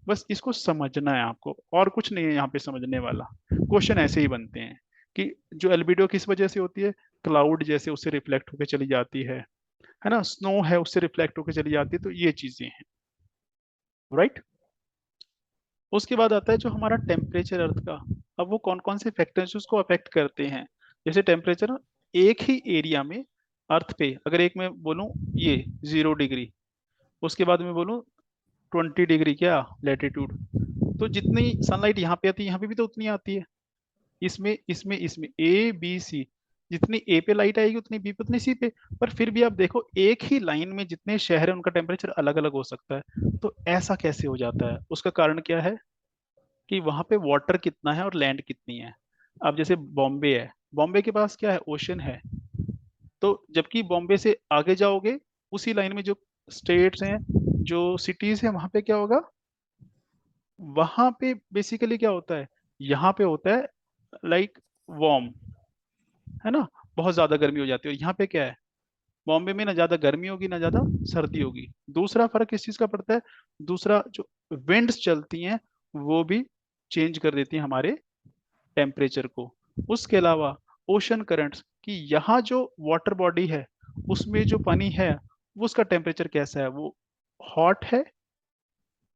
बस इसको समझना है आपको, और कुछ नहीं है यहाँ पे समझने वाला। क्वेश्चन ऐसे ही बनते हैं कि जो एल्बिडो किस वजह से होती है, क्लाउड जैसे उससे रिफ्लेक्ट होकर चली जाती है ना, स्नो है उससे रिफ्लेक्ट होकर चली जाती है, तो ये चीजें हैं, राइट। उसके बाद आता है जो हमारा टेम्परेचर अर्थ का। अब वो कौन कौन से फैक्टर्स उसको अफेक्ट करते हैं, जैसे टेम्परेचर एक ही एरिया में अर्थ पे, अगर एक मैं बोलूं ये 0 डिग्री, उसके बाद मैं बोलूं 20 डिग्री क्या लेटीट्यूड, तो जितनी सनलाइट यहाँ पे आती है यहाँ पे भी तो उतनी आती है, इसमें ए बी सी, जितनी ए पे लाइट आएगी उतनी बी पे उतनी सी पे, पर फिर भी आप देखो एक ही लाइन में जितने शहर है उनका टेम्परेचर अलग अलग हो सकता है। तो ऐसा कैसे हो जाता है, उसका कारण क्या है कि वहां पे वाटर कितना है और लैंड कितनी है। अब जैसे बॉम्बे है, बॉम्बे के पास क्या है, ओशन है, तो जबकि बॉम्बे से आगे जाओगे उसी लाइन में जो स्टेट्स हैं, जो सिटीज हैं, वहां पे क्या होगा, वहां पे बेसिकली क्या होता है, यहाँ पे होता है लाइक वार्म, है ना, बहुत ज्यादा गर्मी हो जाती है, और यहाँ पे क्या है, बॉम्बे में ना ज्यादा गर्मी होगी ना ज्यादा सर्दी होगी। दूसरा फर्क किस चीज का पड़ता है, दूसरा जो विंड्स चलती हैं वो भी चेंज कर देती हैं हमारे टेम्परेचर को। उसके अलावा ओशन करंट्स, कि यहाँ जो वाटर बॉडी है उसमें जो पानी है वो उसका टेम्परेचर कैसा है, वो हॉट है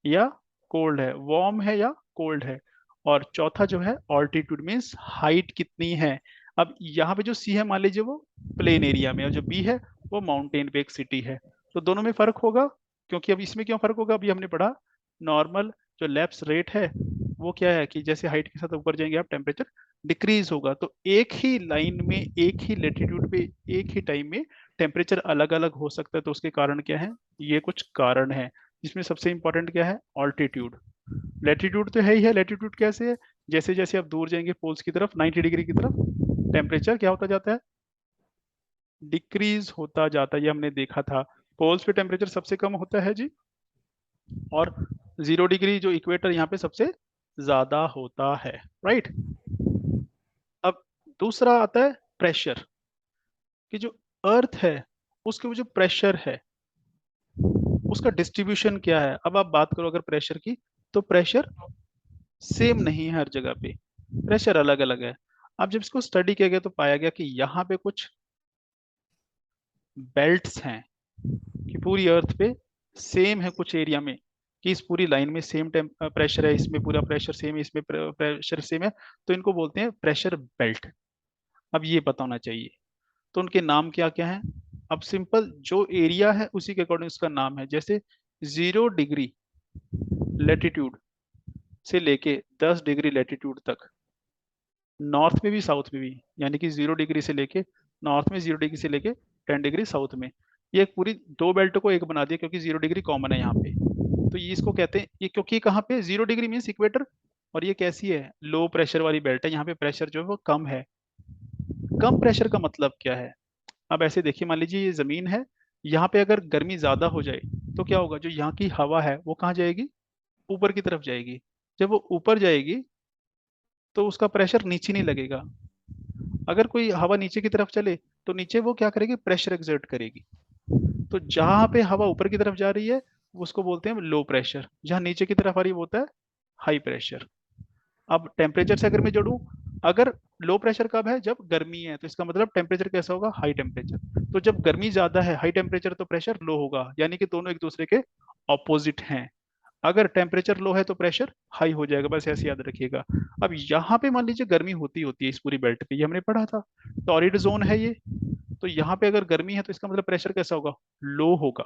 या कोल्ड है, वार्म है या कोल्ड है। और चौथा जो है ऑल्टीट्यूड मीन्स हाइट कितनी है। अब यहाँ पे जो सी है मान लीजिए वो प्लेन एरिया में, और जो बी है वो माउंटेन पे एक सिटी है, तो दोनों में फर्क होगा। क्योंकि अब इसमें क्यों फर्क होगा, अभी हमने पढ़ा नॉर्मल जो लैप्स रेट है वो क्या है कि जैसे हाइट के साथ ऊपर जाएंगे आप टेम्परेचर डिक्रीज होगा। तो एक ही लाइन में एक ही लेटीट्यूड पे एक ही टाइम में टेम्परेचर अलग अलग हो सकता है। तो उसके कारण क्या है, ये कुछ कारण है, जिसमें सबसे इंपॉर्टेंट क्या है, ऑल्टीट्यूड। लेटीट्यूड तो है ही है, लेटीट्यूड कैसे है, जैसे जैसे आप दूर जाएंगे पोल्स की तरफ 90 डिग्री की तरफ, टेम्परेचर क्या होता जाता है, डिक्रीज होता जाता है। ये हमने देखा था, पोल्स पे टेम्परेचर सबसे कम होता है जी, और 0 डिग्री जो इक्वेटर यहाँ पे सबसे ज्यादा होता है, राइट। अब दूसरा आता है प्रेशर, कि जो अर्थ है उसके वो जो प्रेशर है उसका डिस्ट्रीब्यूशन क्या है। अब आप बात करो अगर प्रेशर की, तो प्रेशर सेम नहीं है हर जगह पे, प्रेशर अलग अलग है। अब जब इसको स्टडी किया गया तो पाया गया कि यहाँ पे कुछ बेल्ट्स हैं, कि पूरी अर्थ पे सेम है कुछ एरिया में, कि इस पूरी लाइन में सेम प्रेशर है, इसमें पूरा प्रेशर सेम है, इसमें प्रेशर सेम है, तो इनको बोलते हैं प्रेशर बेल्ट। अब ये पता होना चाहिए, तो उनके नाम क्या क्या है। अब सिंपल जो एरिया है उसी के अकॉर्डिंग उसका नाम है, जैसे 0 डिग्री लेटीट्यूड से लेके 10 डिग्री लेटीट्यूड तक, नॉर्थ में भी साउथ में भी, यानी कि 0 डिग्री से लेके नॉर्थ में, 0 डिग्री से लेके 10 डिग्री साउथ में, ये एक पूरी दो बेल्ट को एक बना दिया, क्योंकि 0 डिग्री कॉमन है यहाँ पे। तो ये इसको कहते हैं, ये क्योंकि कहाँ पे 0 डिग्री मीन्स इक्वेटर, और ये कैसी है, लो प्रेशर वाली बेल्ट है, यहाँ पे प्रेशर जो है वो कम है। कम प्रेशर का मतलब क्या है, अब ऐसे देखिए, मान लीजिए ये जमीन है, यहाँ पे अगर गर्मी ज्यादा हो जाए तो क्या होगा, जो यहाँ की हवा है वो कहाँ जाएगी, ऊपर की तरफ जाएगी। जब वो ऊपर जाएगी तो उसका प्रेशर नीचे नहीं लगेगा। अगर कोई हवा नीचे की तरफ चले तो नीचे वो क्या करेगी, प्रेशर एक्सर्ट करेगी। तो जहां पे हवा ऊपर की तरफ जा रही है उसको बोलते हैं लो प्रेशर, जहां नीचे की तरफ आ रही है वो होता है हाई प्रेशर। अब टेम्परेचर से अगर मैं जोड़ूं, अगर लो प्रेशर कब है, जब गर्मी है, तो इसका मतलब टेम्परेचर कैसा होगा, हाई टेम्परेचर। तो जब गर्मी ज्यादा है, हाई टेम्परेचर, तो प्रेशर लो होगा, यानी कि दोनों एक दूसरे के ऑपोजिट हैं। अगर टेम्परेचर लो है तो प्रेशर हाई हो जाएगा, बस ऐसे याद रखिएगा। अब यहाँ पे मान लीजिए गर्मी होती होती है इस पूरी बेल्ट पे, ये हमने पढ़ा था, टॉरिड जोन है ये, तो यहाँ पे अगर गर्मी है तो इसका मतलब प्रेशर कैसा होगा, लो होगा,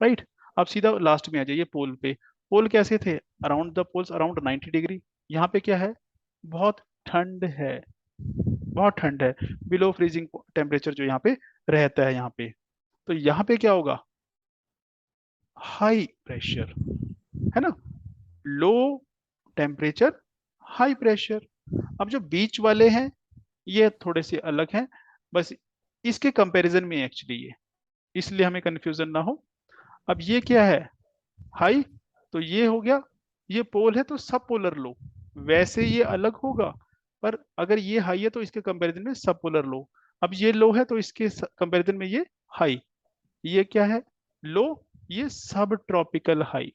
राइट। अब सीधा लास्ट में आ जाइए पोल पे। पोल कैसे थे, around the poles around 90 degree. यहाँ पे क्या है, बहुत ठंड है, बहुत ठंड है, बिलो फ्रीजिंग टेम्परेचर जो यहाँ पे रहता है यहाँ पे। तो यहाँ पे क्या होगा, हाई प्रेशर, है ना, लो टेम्परेचर हाई प्रेशर। अब जो बीच वाले हैं ये थोड़े से अलग हैं, बस इसके कंपैरिजन में एक्चुअली ये, इसलिए हमें कंफ्यूजन ना हो। अब ये क्या है, हाई, तो ये हो गया, ये पोल है तो सब पोलर लो, वैसे ये अलग होगा, पर अगर ये हाई है तो इसके कंपैरिजन में सब पोलर लो। अब ये लो है तो इसके कंपैरिजन में ये हाई, ये क्या है, लो, ये सब ट्रॉपिकल हाई।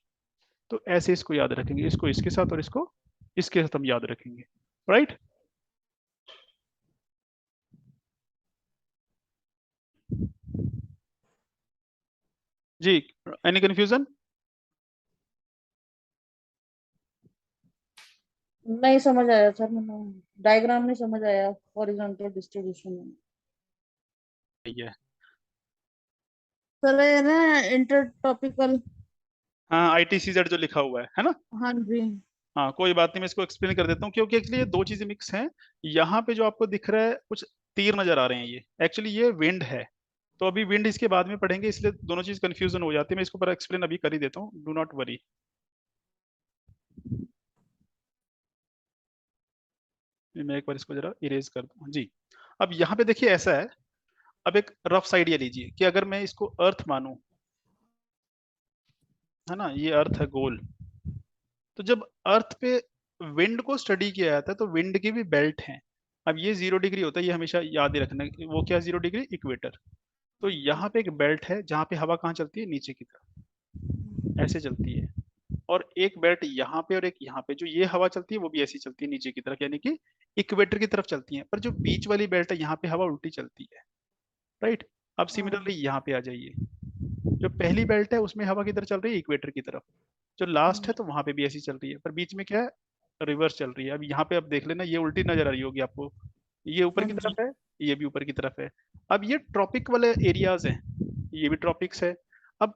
तो ऐसे इसको याद रखेंगे, इसको इसके साथ और इसको इसके साथ हम याद रखेंगे, राइट। जी, एनी कंफ्यूजन? नहीं समझ आया सर, मैंने डायग्राम नहीं समझ आया, हॉरिजॉन्टल डिस्ट्रीब्यूशन में। है, सर ये ना इंटर टॉपिकल। हाँ ITCZ जो लिखा हुआ है ना। हाँ जी। हाँ कोई बात नहीं, मैं इसको एक्सप्लेन कर देता हूँ, क्योंकि एक्चुअली ये दो चीजें मिक्स हैं। यहाँ पे जो आपको दिख रहा है कुछ तीर नजर आ रहे हैं, ये एक्चुअली ये विंड है। तो अभी विंड इसके बाद में पढ़ेंगे, इसलिए दोनों चीज कंफ्यूजन हो जाती है। मैं इसको पर एक्सप्लेन अभी कर ही देता हूँ, डू नॉट वरी। मैं एक बार इसको जरा इरेज कर दूँ जी। अब यहाँ पे देखिए ऐसा है, अब एक रफ आइडिया लीजिए कि अगर मैं इसको अर्थ मानूं, है ना, ये अर्थ है गोल, तो जब अर्थ पे विंड को स्टडी किया जाता है तो विंड की भी बेल्ट है। अब ये 0 डिग्री होता है, ये हमेशा याद ही रखना, वो क्या 0 डिग्री, इक्वेटर। तो यहाँ पे एक बेल्ट है जहाँ पे हवा कहाँ चलती है, नीचे की तरफ ऐसे चलती है। और एक बेल्ट यहाँ पे और एक यहाँ पे, जो ये हवा चलती है वो भी ऐसी चलती है नीचे की तरफ, यानी कि इक्वेटर की तरफ चलती है। पर जो बीच वाली बेल्ट है यहाँ पे हवा उल्टी चलती है, राइट। अब हाँ। सिमिलरली यहाँ पे आ जाइए, जो पहली बेल्ट है उसमें हवा किधर चल रही है, इक्वेटर की तरफ। जो लास्ट है तो वहां पे भी ऐसी चल रही है, पर बीच में क्या है, रिवर्स चल रही है। अब यहाँ पे आप देख लेना, ये उल्टी नजर आ रही होगी आपको, ये ऊपर हाँ की जी। तरफ है, ये भी ऊपर की तरफ है। अब ये ट्रॉपिक वाले एरियाज हैं, ये भी ट्रॉपिक्स है। अब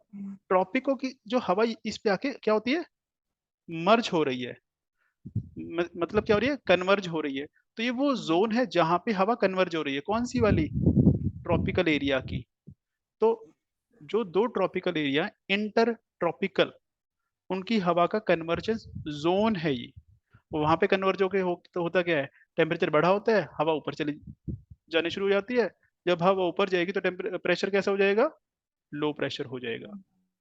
ट्रॉपिकों की जो हवा इस पे आके क्या होती है, मर्ज हो रही है, मतलब क्या हो रही है, कन्वर्ज हो रही है। तो ये वो जोन है जहां पे हवा कन्वर्ज हो रही है, कौन सी वाली, ट्रॉपिकल एरिया की। तो जो दो ट्रॉपिकल एरिया इंटर ट्रॉपिकल, उनकी हवा का कन्वर्जेंस जोन है ये। वहां पे कन्वर्ज होके तो होता क्या है, टेम्परेचर बढ़ा होता है, हवा ऊपर चली जानी शुरू हो जाती है। जब हवा ऊपर जाएगी तो प्रेशर कैसा हो जाएगा, लो प्रेशर हो जाएगा।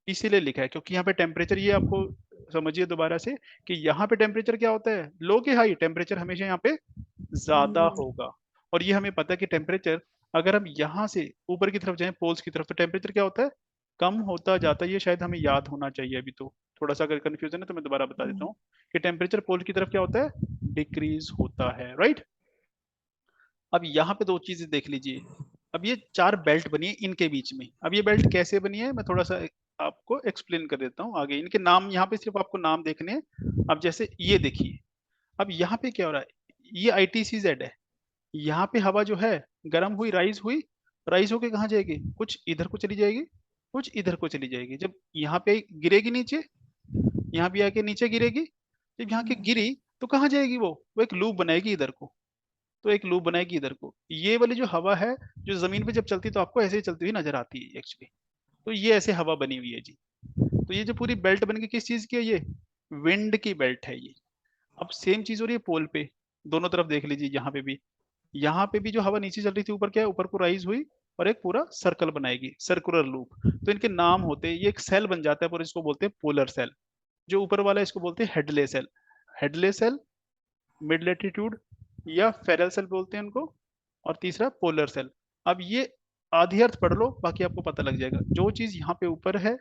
इसीलिए लिखा है, क्योंकि यहाँ पे टेम्परेचर, ये आपको समझिए दोबारा से, कि यहाँ पे टेम्परेचर क्या होता है, लो के हाई, टेम्परेचर हमेशा यहाँ पे ज्यादा होगा। और ये हमें पता है कि टेम्परेचर, अगर हम यहाँ से ऊपर की तरफ जाएं पोल्स की तरफ, तो टेम्परेचर क्या होता है, कम होता जाता है। ये शायद हमें याद होना चाहिए अभी तो, थोड़ा सा अगर कंफ्यूजन है तो मैं दोबारा बता देता हूँ कि टेम्परेचर पोल की तरफ क्या होता है, डिक्रीज होता है, राइट। अब यहाँ पे दो चीजें देख लीजिए। अब ये चार बेल्ट बनी है इनके बीच में, अब ये बेल्ट कैसे बनी है मैं थोड़ा सा आपको एक्सप्लेन कर देता हूँ आगे। इनके नाम यहाँ पे सिर्फ आपको नाम देखने हैं। अब जैसे ये देखिए, अब यहाँ पे क्या हो रहा है, ये ITCZ है। यहाँ पे हवा जो है गर्म हुई, राइज हुई, राइज होके कहाँ जाएगी, कुछ इधर को चली जाएगी, कुछ इधर को चली जाएगी। जब यहाँ पे गिरेगी नीचे, यहाँ भी आके नीचे गिरेगी, जब यहाँ की गिरी तो कहाँ जाएगी, वो एक लूप बनाएगी इधर को, तो एक लूप बनाएगी इधर को। ये वाली जो हवा है, जो जमीन पे जब चलती है तो आपको ऐसे ही चलती हुई नजर आती है एक्चुअली। तो ये ऐसे हवा बनी हुई है जी। तो ये जो पूरी बेल्ट बन गई किस चीज की है, ये विंड की बेल्ट है ये। अब सेम चीज हो रही है पोल पे, दोनों तरफ देख लीजिए, यहाँ पे भी जो हवा नीचे चल रही थी, ऊपर क्या है, ऊपर को राइज हुई और एक पूरा सर्कल बनाएगी, सर्कुलर लूप। तो इनके नाम होते हैं, ये एक सेल बन जाता है और इसको बोलते हैं पोलर सेल। जो ऊपर वाला है इसको बोलते हैं Hadley cell, Hadley cell, mid latitude या फेरल सेल बोलते हैं उनको, और तीसरा पोलर सेल। अब ये आधी अर्थ पढ़ लो, बाकी आपको पता लग जाएगा। जो चीज यहाँ पे ऊपर है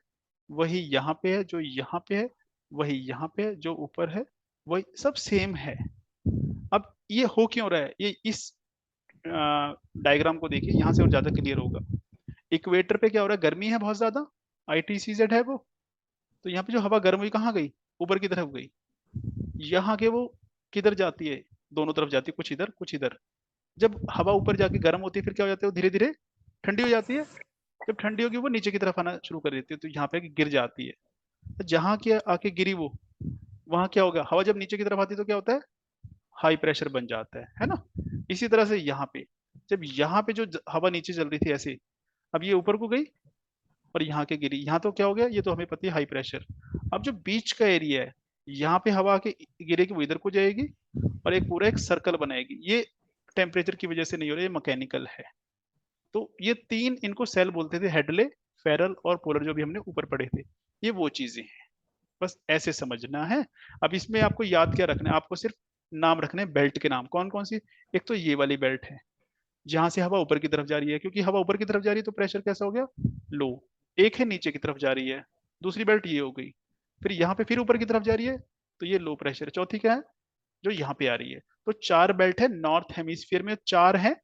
वही यहाँ पे है, जो यहाँ पे है वही यहाँ पे है, जो ऊपर है वही, सब सेम है। अब ये हो क्यों रहा है, ये इस डायग्राम को देखिए, यहाँ से और ज्यादा क्लियर होगा। इक्वेटर पे क्या हो रहा है, गर्मी है बहुत ज्यादा, ITCZ है वो, तो यहाँ पे जो हवा गर्म हुई कहाँ गई, ऊपर की तरफ गई, यहाँ के वो किधर जाती है, दोनों तरफ जाती है, कुछ इधर कुछ इधर। जब हवा ऊपर जाके गर्म होती है फिर क्या हो जाता है, वो धीरे धीरे ठंडी हो जाती है। जब ठंडी होगी वो नीचे की तरफ आना शुरू कर देती है, तो यहाँ पे गिर जाती है। तो जहाँ की आके गिरी वो, वहां क्या होगा, हवा जब नीचे की तरफ आती है तो क्या होता है, हाई प्रेशर बन जाता है ना। इसी तरह से यहाँ पे, जब यहाँ पे जो हवा नीचे चल रही थी ऐसे, अब ये ऊपर को गई और यहाँ के गिरी, यहाँ तो क्या हो गया, ये तो हमें पता है हाई प्रेशर। अब जो बीच का एरिया है, यहाँ पे हवा आके गिरेगी वो इधर को जाएगी और एक पूरा एक सर्कल बनाएगी। ये टेम्परेचर की वजह से नहीं हो रहा, ये मैकेनिकल है। तो ये तीन, इनको सेल बोलते थे, हेडले, फेरल और पोलर, जो भी हमने ऊपर पढ़े थे। ये वो चीजें हैं, बस ऐसे समझना है। अब इसमें आपको याद क्या रखना है, आपको सिर्फ नाम रखने हैं बेल्ट के नाम, कौन कौन सी। एक तो ये वाली बेल्ट है जहां से हवा ऊपर की तरफ जा रही है, क्योंकि हवा ऊपर की तरफ जा रही है तो प्रेशर कैसा हो गया, लो। एक है नीचे की तरफ जा रही है, दूसरी बेल्ट ये हो गई। फिर यहाँ पे फिर ऊपर की तरफ जा रही है तो ये लो प्रेशर। चौथी क्या है, जो यहाँ पे आ रही है। तो चार बेल्ट है नॉर्थ हेमिस्फीयर में, चार है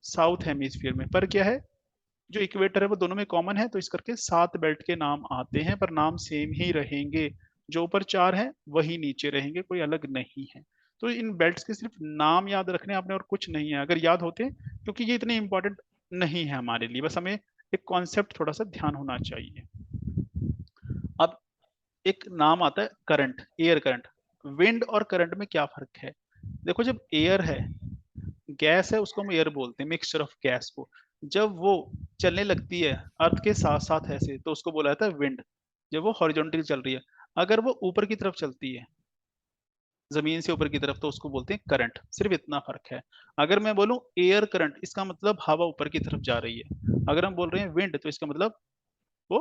साउथ हेमिस्फीयर में। पर क्या है, जो इक्वेटर है वो दोनों में कॉमन है, तो इस करके सात बेल्ट के नाम आते हैं, पर नाम सेम ही रहेंगे। जो ऊपर चार है वही नीचे रहेंगे, कोई अलग नहीं है। तो इन बेल्ट्स के सिर्फ नाम याद रखने आपने, और कुछ नहीं है, अगर याद होते, क्योंकि ये इतने इंपॉर्टेंट नहीं है हमारे लिए, बस हमें एक कॉन्सेप्ट थोड़ा सा ध्यान होना चाहिए। अब एक नाम आता है करंट, एयर करंट। विंड और करंट में क्या फर्क है, देखो जब एयर है, गैस है, उसको हम एयर बोलते हैं, मिक्सचर ऑफ गैस को। जब वो चलने लगती है अर्थ के साथ साथ ऐसे, तो उसको बोला जाता है विंड। जब वो हॉरिजॉन्टली चल रही है, अगर वो ऊपर की तरफ चलती है, जमीन से ऊपर की तरफ, तो उसको बोलते हैं करंट। सिर्फ इतना फर्क है। अगर मैं बोलूं एयर करंट, इसका मतलब हवा ऊपर की तरफ जा रही है। अगर हम बोल रहे हैं विंड, तो इसका मतलब वो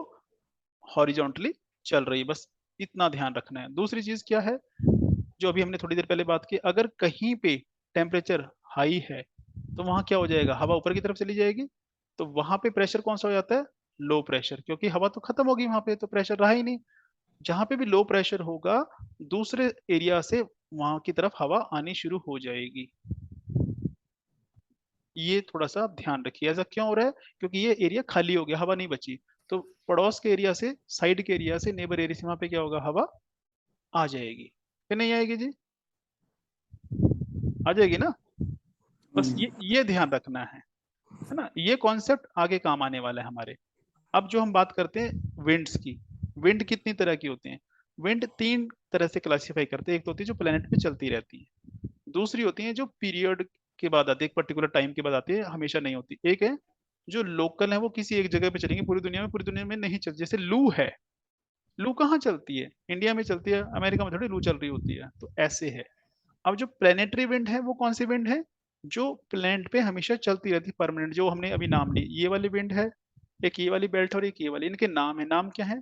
हॉरिजॉन्टली चल रही है। बस इतना ध्यान रखना है। दूसरी चीज क्या है, जो अभी हमने थोड़ी देर पहले बात की, अगर कहीं पे टेम्परेचर हाई है तो वहां क्या हो जाएगा, हवा ऊपर की तरफ चली जाएगी, तो वहां पे प्रेशर कौन सा हो जाता है, लो प्रेशर, क्योंकि हवा तो खत्म होगी वहां पे, तो प्रेशर रहा ही नहीं। जहां पे भी लो प्रेशर होगा, दूसरे एरिया से वहां की तरफ हवा आनी शुरू हो जाएगी। ये थोड़ा सा आप ध्यान रखिए। ऐसा क्यों हो रहा है, क्योंकि ये एरिया खाली हो गया, हवा नहीं बची। तो पड़ोस के एरिया से, साइड के एरिया से, नेबर एरिया से वहां पे क्या होगा, हवा आ जाएगी। कि नहीं आएगी जी, आ जाएगी ना। बस ये ध्यान रखना है ना। ये कॉन्सेप्ट आगे काम आने वाला है हमारे। अब जो हम बात करते हैं विंड्स की, विंड कितनी तरह की होती हैं। विंड तीन तरह से क्लासिफाई करते हैं। एक तो होती है जो प्लेनेट पे चलती रहती है, दूसरी होती है जो पीरियड के बाद आती है, एक पर्टिकुलर टाइम के बाद आती है, हमेशा नहीं होती। एक है जो लोकल है, वो किसी एक जगह पे चलेंगे, पूरी दुनिया में नहीं चलती। जैसे लू है, लू कहाँ चलती है, इंडिया में चलती है, अमेरिका में थोड़ी लू चल रही होती है, तो ऐसे है। अब जो प्लेनेटरी विंड है वो कौन सी विंड है, जो प्लेनेट पे हमेशा चलती रहती, परमानेंट, जो हमने अभी नाम ली, ये वाली विंड है। एक ये वाली बेल्ट और एक ये वाली, इनके नाम है, नाम क्या है,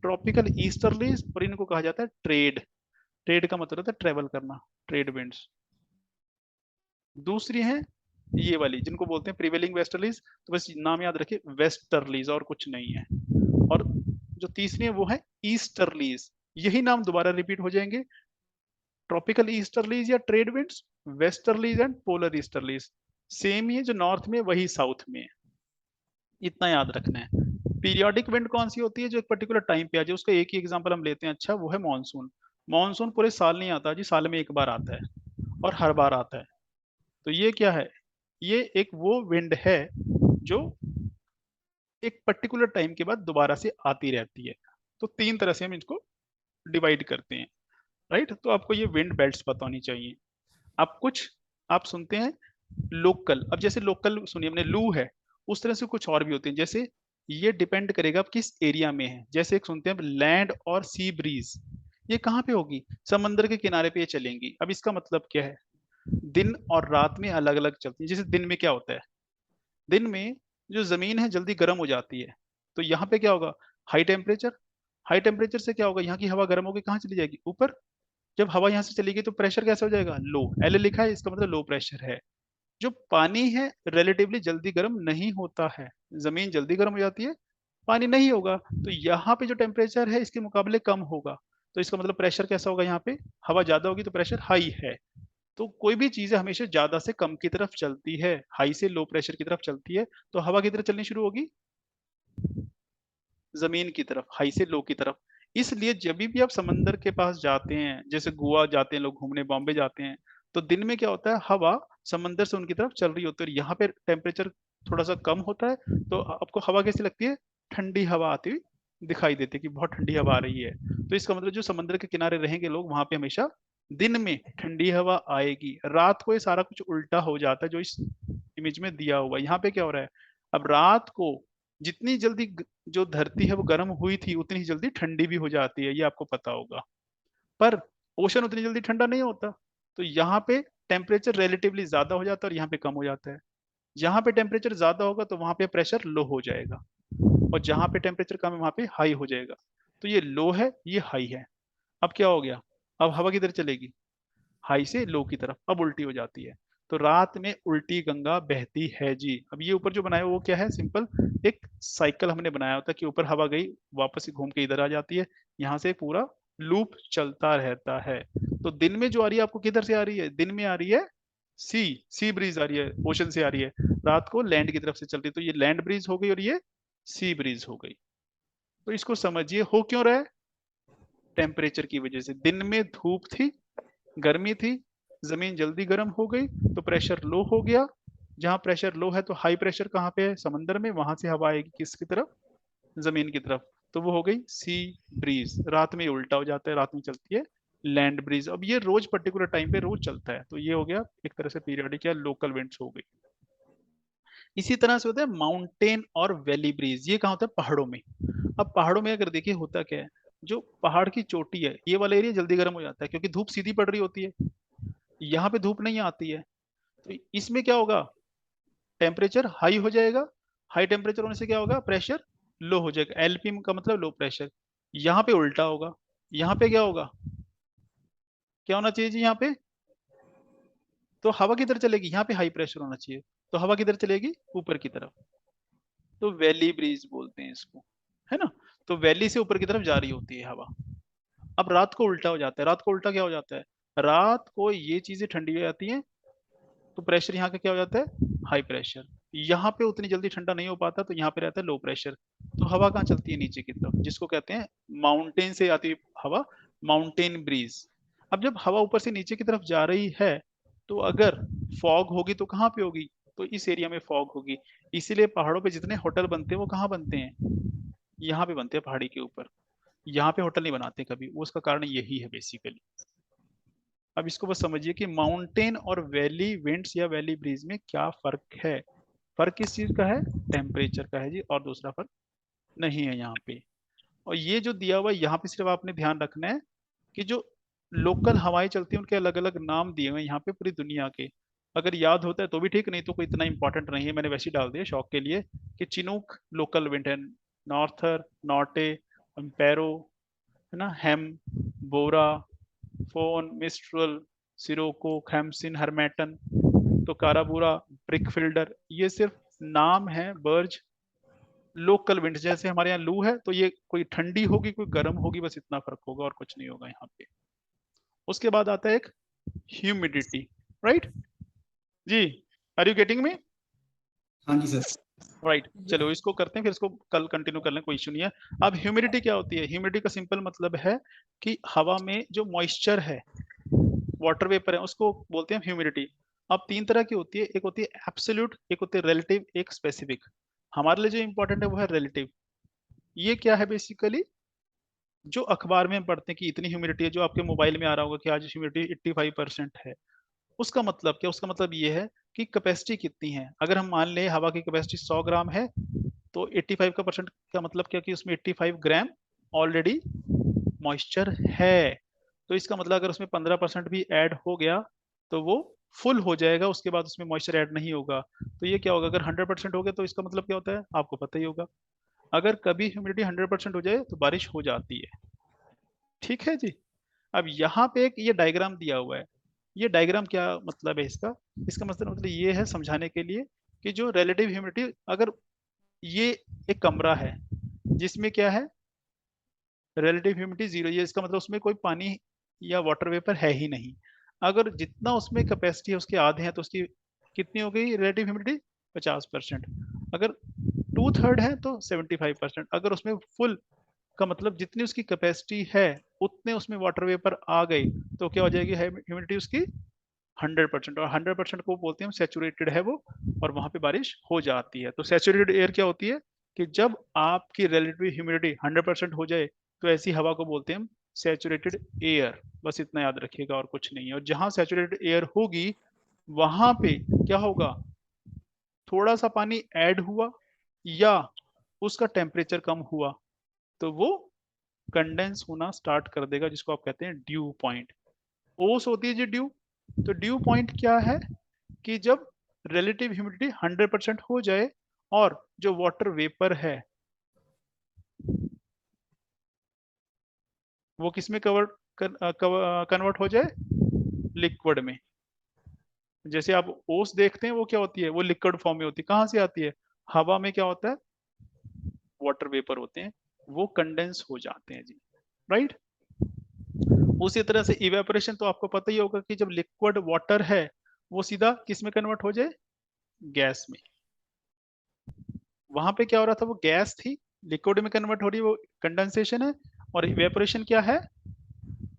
ट्रॉपिकल ईस्टर्लीज, और इनको कहा जाता है ट्रेड। ट्रेड का मतलब होता है ट्रेवल करना, ट्रेड विंड्स। दूसरी है ये वाली जिनको बोलते हैं प्रिवेलिंग वेस्टर्लीज, तो बस नाम याद रखिए, वेस्टर्लीज, और कुछ नहीं है। और जो तीसरी है वो है ईस्टर्लीज। यही नाम दोबारा रिपीट हो जाएंगे, ट्रॉपिकल ईस्टर्लीज या trade winds, westerlies and polar easterlies. Same ही है, जो नॉर्थ में वही साउथ में है, इतना याद रखना है। पीरियोडिक विंड कौन सी होती है, जो एक पर्टिकुलर टाइम पे आ जाए। उसका एक ही एग्जांपल हम लेते हैं, अच्छा वो है मॉनसून। मॉनसून पूरे साल नहीं आता जी, साल में एक बार आता है, और हर बार आता है। तो ये क्या है, ये एक वो विंड है जो एक पर्टिकुलर टाइम के बाद दोबारा से आती रहती है। तो तीन तरह से हम इसको डिवाइड करते हैं, राइट। तो आपको ये विंड बेल्ट्स पता होनी चाहिए। अब कुछ आप सुनते हैं लोकल, अब जैसे लोकल सुनिए हमने, लू है, उस तरह से कुछ और भी होते हैं। जैसे ये डिपेंड करेगा आप किस एरिया में है। जैसे एक सुनते हैं लैंड और सी ब्रीज, ये कहाँ पे होगी, समंदर के किनारे पे ये चलेंगी। अब इसका मतलब क्या है, दिन और रात में अलग अलग चलती है। जैसे दिन में क्या होता है, दिन में जो जमीन है जल्दी गर्म हो जाती है, तो यहाँ पे क्या होगा, हाई टेम्परेचर। हाई टेम्परेचर से क्या होगा, यहाँ की हवा गर्म होगी, कहाँ चली जाएगी, ऊपर। जब हवा यहाँ से चली गई तो प्रेशर कैसा हो जाएगा, लो, एल लिखा है, इसका मतलब लो प्रेशर है। जो पानी है रिलेटिवली जल्दी गर्म नहीं होता है, जमीन जल्दी गर्म हो जाती है, पानी नहीं होगा, तो यहाँ पे जो टेम्परेचर है इसके मुकाबले कम होगा। तो इसका मतलब प्रेशर कैसा होगा, यहाँ पे हवा ज्यादा होगी तो प्रेशर हाई है। तो कोई भी चीज है हमेशा ज्यादा से कम की तरफ चलती है, हाई से लो प्रेशर की तरफ चलती है, तो हवा की तरफ चलनी शुरू होगी, जमीन की तरफ, हाई से लो की तरफ। इसलिए जब भी आप समंदर के पास जाते हैं, जैसे गोवा जाते हैं लोग घूमने, बॉम्बे जाते हैं, तो दिन में क्या होता है, हवा समंदर से उनकी तरफ चल रही होती है, और यहाँ पे टेम्परेचर थोड़ा सा कम होता है, तो आपको हवा कैसी लगती है, ठंडी हवा आती हुई दिखाई देती है कि बहुत ठंडी हवा आ रही है। तो इसका मतलब जो समंदर के किनारे रहेंगे लोग, वहां पे हमेशा दिन में ठंडी हवा आएगी, रात को ये सारा कुछ उल्टा हो जाता है जो इस इमेज में दिया हुआ है। यहाँ पे क्या हो रहा है, अब रात को जितनी जल्दी जो धरती है वो गर्म हुई थी, उतनी ही जल्दी ठंडी भी हो जाती है, ये आपको पता होगा। पर ओशन उतनी जल्दी ठंडा नहीं होता, तो यहाँ पे टेम्परेचर रिलेटिवली ज्यादा हो जाता है और यहाँ पे कम हो जाता है। जहाँ पे टेम्परेचर ज्यादा होगा तो वहां पे प्रेशर लो हो जाएगा, और जहाँ पे टेम्परेचर कम है वहां पे हाई हो जाएगा। तो ये लो है, ये हाई है। अब क्या हो गया, अब हवा किधर चलेगी, हाई से लो की तरफ, अब उल्टी हो जाती है। तो रात में उल्टी गंगा बहती है जी। अब ये ऊपर जो बनाया वो क्या है, सिंपल एक साइकिल हमने बनाया होता है कि ऊपर हवा गई, वापस घूम के इधर आ जाती है, यहाँ से पूरा लूप चलता रहता है। तो दिन में जो आ रही है आपको किधर से आ रही है, दिन में आ रही है सी सी ब्रीज आ रही है, ओशन से आ रही है, रात को लैंड की तरफ से चल रही है, तो ये लैंड ब्रीज हो गई और ये सी ब्रीज हो गई। तो इसको समझिए, हो क्यों रहा है, टेम्परेचर की वजह से। दिन में धूप थी, गर्मी थी, जमीन जल्दी गर्म हो गई, तो प्रेशर लो हो गया। जहां प्रेशर लो है तो हाई प्रेशर कहाँ पे है, समंदर में, वहां से हवा आएगी किसकी तरफ, जमीन की तरफ, तो वो हो गई सी ब्रीज। रात में ये उल्टा हो जाता है, रात में चलती है लैंड ब्रीज। अब ये रोज पर्टिकुलर टाइम पे रोज चलता है, तो ये हो गया एक तरह से पीरियोडिक या लोकल विंड्स हो गई। इसी तरह से होता है माउंटेन और वैली ब्रीज, ये कहाँ होता है, पहाड़ों में। अब पहाड़ों में अगर देखिए होता क्या है, जो पहाड़ की चोटी है ये वाला एरिया जल्दी गर्म हो जाता है क्योंकि धूप सीधी पड़ रही होती है, यहाँ पे धूप नहीं आती है। तो इसमें क्या होगा, टेम्परेचर हाई हो जाएगा, हाई टेम्परेचर होने से क्या होगा, प्रेशर लो हो जाएगा, एलपी का मतलब लो प्रेशर। यहाँ पे उल्टा होगा, यहाँ पे क्या होगा, क्या होना चाहिए जी, यहाँ पे तो हवा किधर चलेगी, यहाँ पे हाई प्रेशर होना चाहिए, तो हवा किधर चलेगी, ऊपर की तरफ। तो वैली ब्रीज बोलते हैं इसको, है ना। तो वैली से ऊपर की तरफ जा रही होती है हवा। अब रात को उल्टा हो जाता है, रात को उल्टा क्या हो जाता है, रात को ये चीजें ठंडी हो जाती हैं, तो प्रेशर यहाँ का क्या हो जाता है, हाई प्रेशर। यहाँ पे उतनी जल्दी ठंडा नहीं हो पाता, तो यहाँ पे रहता है लो प्रेशर। तो हवा कहाँ चलती है, नीचे की तरफ, जिसको कहते हैं माउंटेन से आती हवा, माउंटेन ब्रीज। अब जब हवा ऊपर से नीचे की तरफ जा रही है, तो अगर फॉग होगी तो कहाँ पे होगी, तो इस एरिया में फॉग होगी। इसीलिए पहाड़ों पे जितने होटल बनते हैं वो कहाँ बनते हैं, यहाँ पे बनते हैं, पहाड़ी के ऊपर। यहाँ पे होटल नहीं बनाते कभी, वो उसका कारण यही है बेसिकली। अब इसको बस समझिए कि माउंटेन और वैली विंड्स या वैली ब्रीज में क्या फर्क है। फर्क किस चीज का है, टेम्परेचर का है जी, और दूसरा फर्क नहीं है यहाँ पे। और ये जो दिया हुआ है यहाँ पे सिर्फ आपने ध्यान रखना है कि जो लोकल हवाएं चलती हैं उनके अलग अलग नाम दिए हुए हैं यहाँ पे पूरी दुनिया के। अगर याद होता है तो भी ठीक, नहीं तो कोई इतना इंपॉर्टेंट नहीं है, मैंने वैसे ही डाल दिया शौक के लिए कि चिनूक लोकल विंड है, नॉर्थर, नॉर्टे, एम्पेरो, है ना, हेम, बोरा, फोन, मिस्ट्रल, सिरोको, खैमसिन, हरमेटन, तो काराबूरा, ब्रिकफिल्डर, ये सिर्फ नाम है, बर्ज लोकल विंड। जैसे हमारे यहाँ लू है तो ये कोई ठंडी होगी कोई गर्म होगी, बस इतना फर्क होगा और कुछ नहीं होगा यहाँ पे। उसके बाद आता है एक ह्यूमिडिटी, राइट जी, आर यू गेटिंग मी, हाँ जी सर। राइट। चलो इसको करते हैं, फिर इसको कल कंटिन्यू कर लें, कोई इशू नहीं है। अब ह्यूमिडिटी क्या होती है, ह्यूमिडिटी का सिंपल मतलब है कि हवा में जो मॉइस्चर है, वाटर वेपर है, उसको बोलते हैं ह्यूमिडिटी। अब तीन तरह की होती है, एक होती है एब्सोल्यूट, एक होती है रिलेटिव, एक स्पेसिफिक। हमारे लिए जो इंपॉर्टेंट है वो है रिलेटिव। ये क्या है, बेसिकली जो अखबार में हम पढ़ते हैं कि इतनी ह्यूमिडिटी है, जो आपके मोबाइल में आ रहा होगा कि आज ह्यूमिडिटी 85% है, उसका मतलब क्या, उसका मतलब ये है कि कैपेसिटी कितनी है। अगर हम मान लें हवा की कैपेसिटी 100 ग्राम है, तो 85 का परसेंट का मतलब क्या कि उसमें 85 ग्राम ऑलरेडी मॉइस्चर है। तो इसका मतलब अगर उसमें 15% भी ऐड हो गया तो वो फुल हो जाएगा, उसके बाद उसमें मॉइस्चर ऐड नहीं होगा। तो ये क्या होगा, अगर 100% हो गया तो इसका मतलब क्या होता है, आपको पता ही होगा, अगर कभी ह्यूमिडिटी 100% हो जाए तो बारिश हो जाती है। ठीक है जी। अब यहाँ पे एक ये डायग्राम दिया हुआ है, ये डायग्राम क्या मतलब है इसका, इसका मतलब ये है समझाने के लिए कि जो रिलेटिव ह्यूमिडिटी, अगर ये एक कमरा है जिसमें क्या है, रिलेटिव ह्यूमिडिटी 0, ये इसका मतलब उसमें कोई पानी या वाटर वेपर है ही नहीं। अगर जितना उसमें कैपेसिटी है उसके आधे हैं तो उसकी कितनी हो गई रिलेटिव ह्यूमिडिटी, 50%। अगर 2/3 है तो 75%। अगर उसमें फुल का मतलब जितनी उसकी कैपेसिटी है उतने उसमें वाटर वेपर आ गई तो क्या हो जाएगी ह्यूमिडिटी उसकी 100%, और 100% को बोलते हैं हम सैचुरेटेड है वो, और वहां पे बारिश हो जाती है। तो सैचुरेटेड एयर क्या होती है कि जब आपकी रिलेटिव ह्यूमिडिटी 100% हो जाए तो ऐसी हवा को बोलते हैं हम सैचुरेटेड एयर। बस इतना याद रखिएगा और कुछ नहीं है। और जहां सैचुरेटेड एयर होगी वहां पे क्या होगा, थोड़ा सा पानी ऐड हुआ या उसका टेम्परेचर कम हुआ तो वो कंडेंस होना स्टार्ट कर देगा, जिसको आप कहते हैं ड्यू पॉइंट। ओस होती है जी ड्यू। तो ड्यू पॉइंट क्या है कि जब रिलेटिव ह्यूमिडिटी 100% हो जाए और जो वाटर वेपर है वो किस में कन्वर्ट हो जाए, लिक्विड में। जैसे आप ओस देखते हैं वो क्या होती है, वो लिक्विड फॉर्म में होती है। कहाँ से आती है, हवा में क्या होता है, वाटर वेपर होते हैं, वो कंडेंस हो जाते हैं जी, राइट। उसी तरह से इवेपोरेशन तो आपको पता ही होगा कि जब लिक्विड वाटर है वो सीधा किस में कन्वर्ट हो जाए, गैस में। वहां पे क्या हो रहा था, वो गैस थी, लिक्विड में कन्वर्ट हो रही है, वो कंडेंसेशन है। और इवेपोरेशन क्या है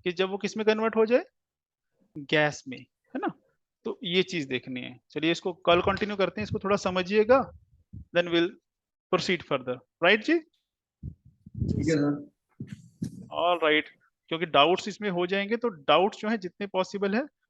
कि जब वो किस में कन्वर्ट हो जाए, गैस में, है ना। तो ये चीज देखनी है। चलिए इसको कल कंटिन्यू करते हैं, इसको थोड़ा समझिएगा, then will proceed further, right जी। ठीक है सर। ऑल राइट, क्योंकि डाउट्स इसमें हो जाएंगे तो डाउट्स जो है जितने पॉसिबल है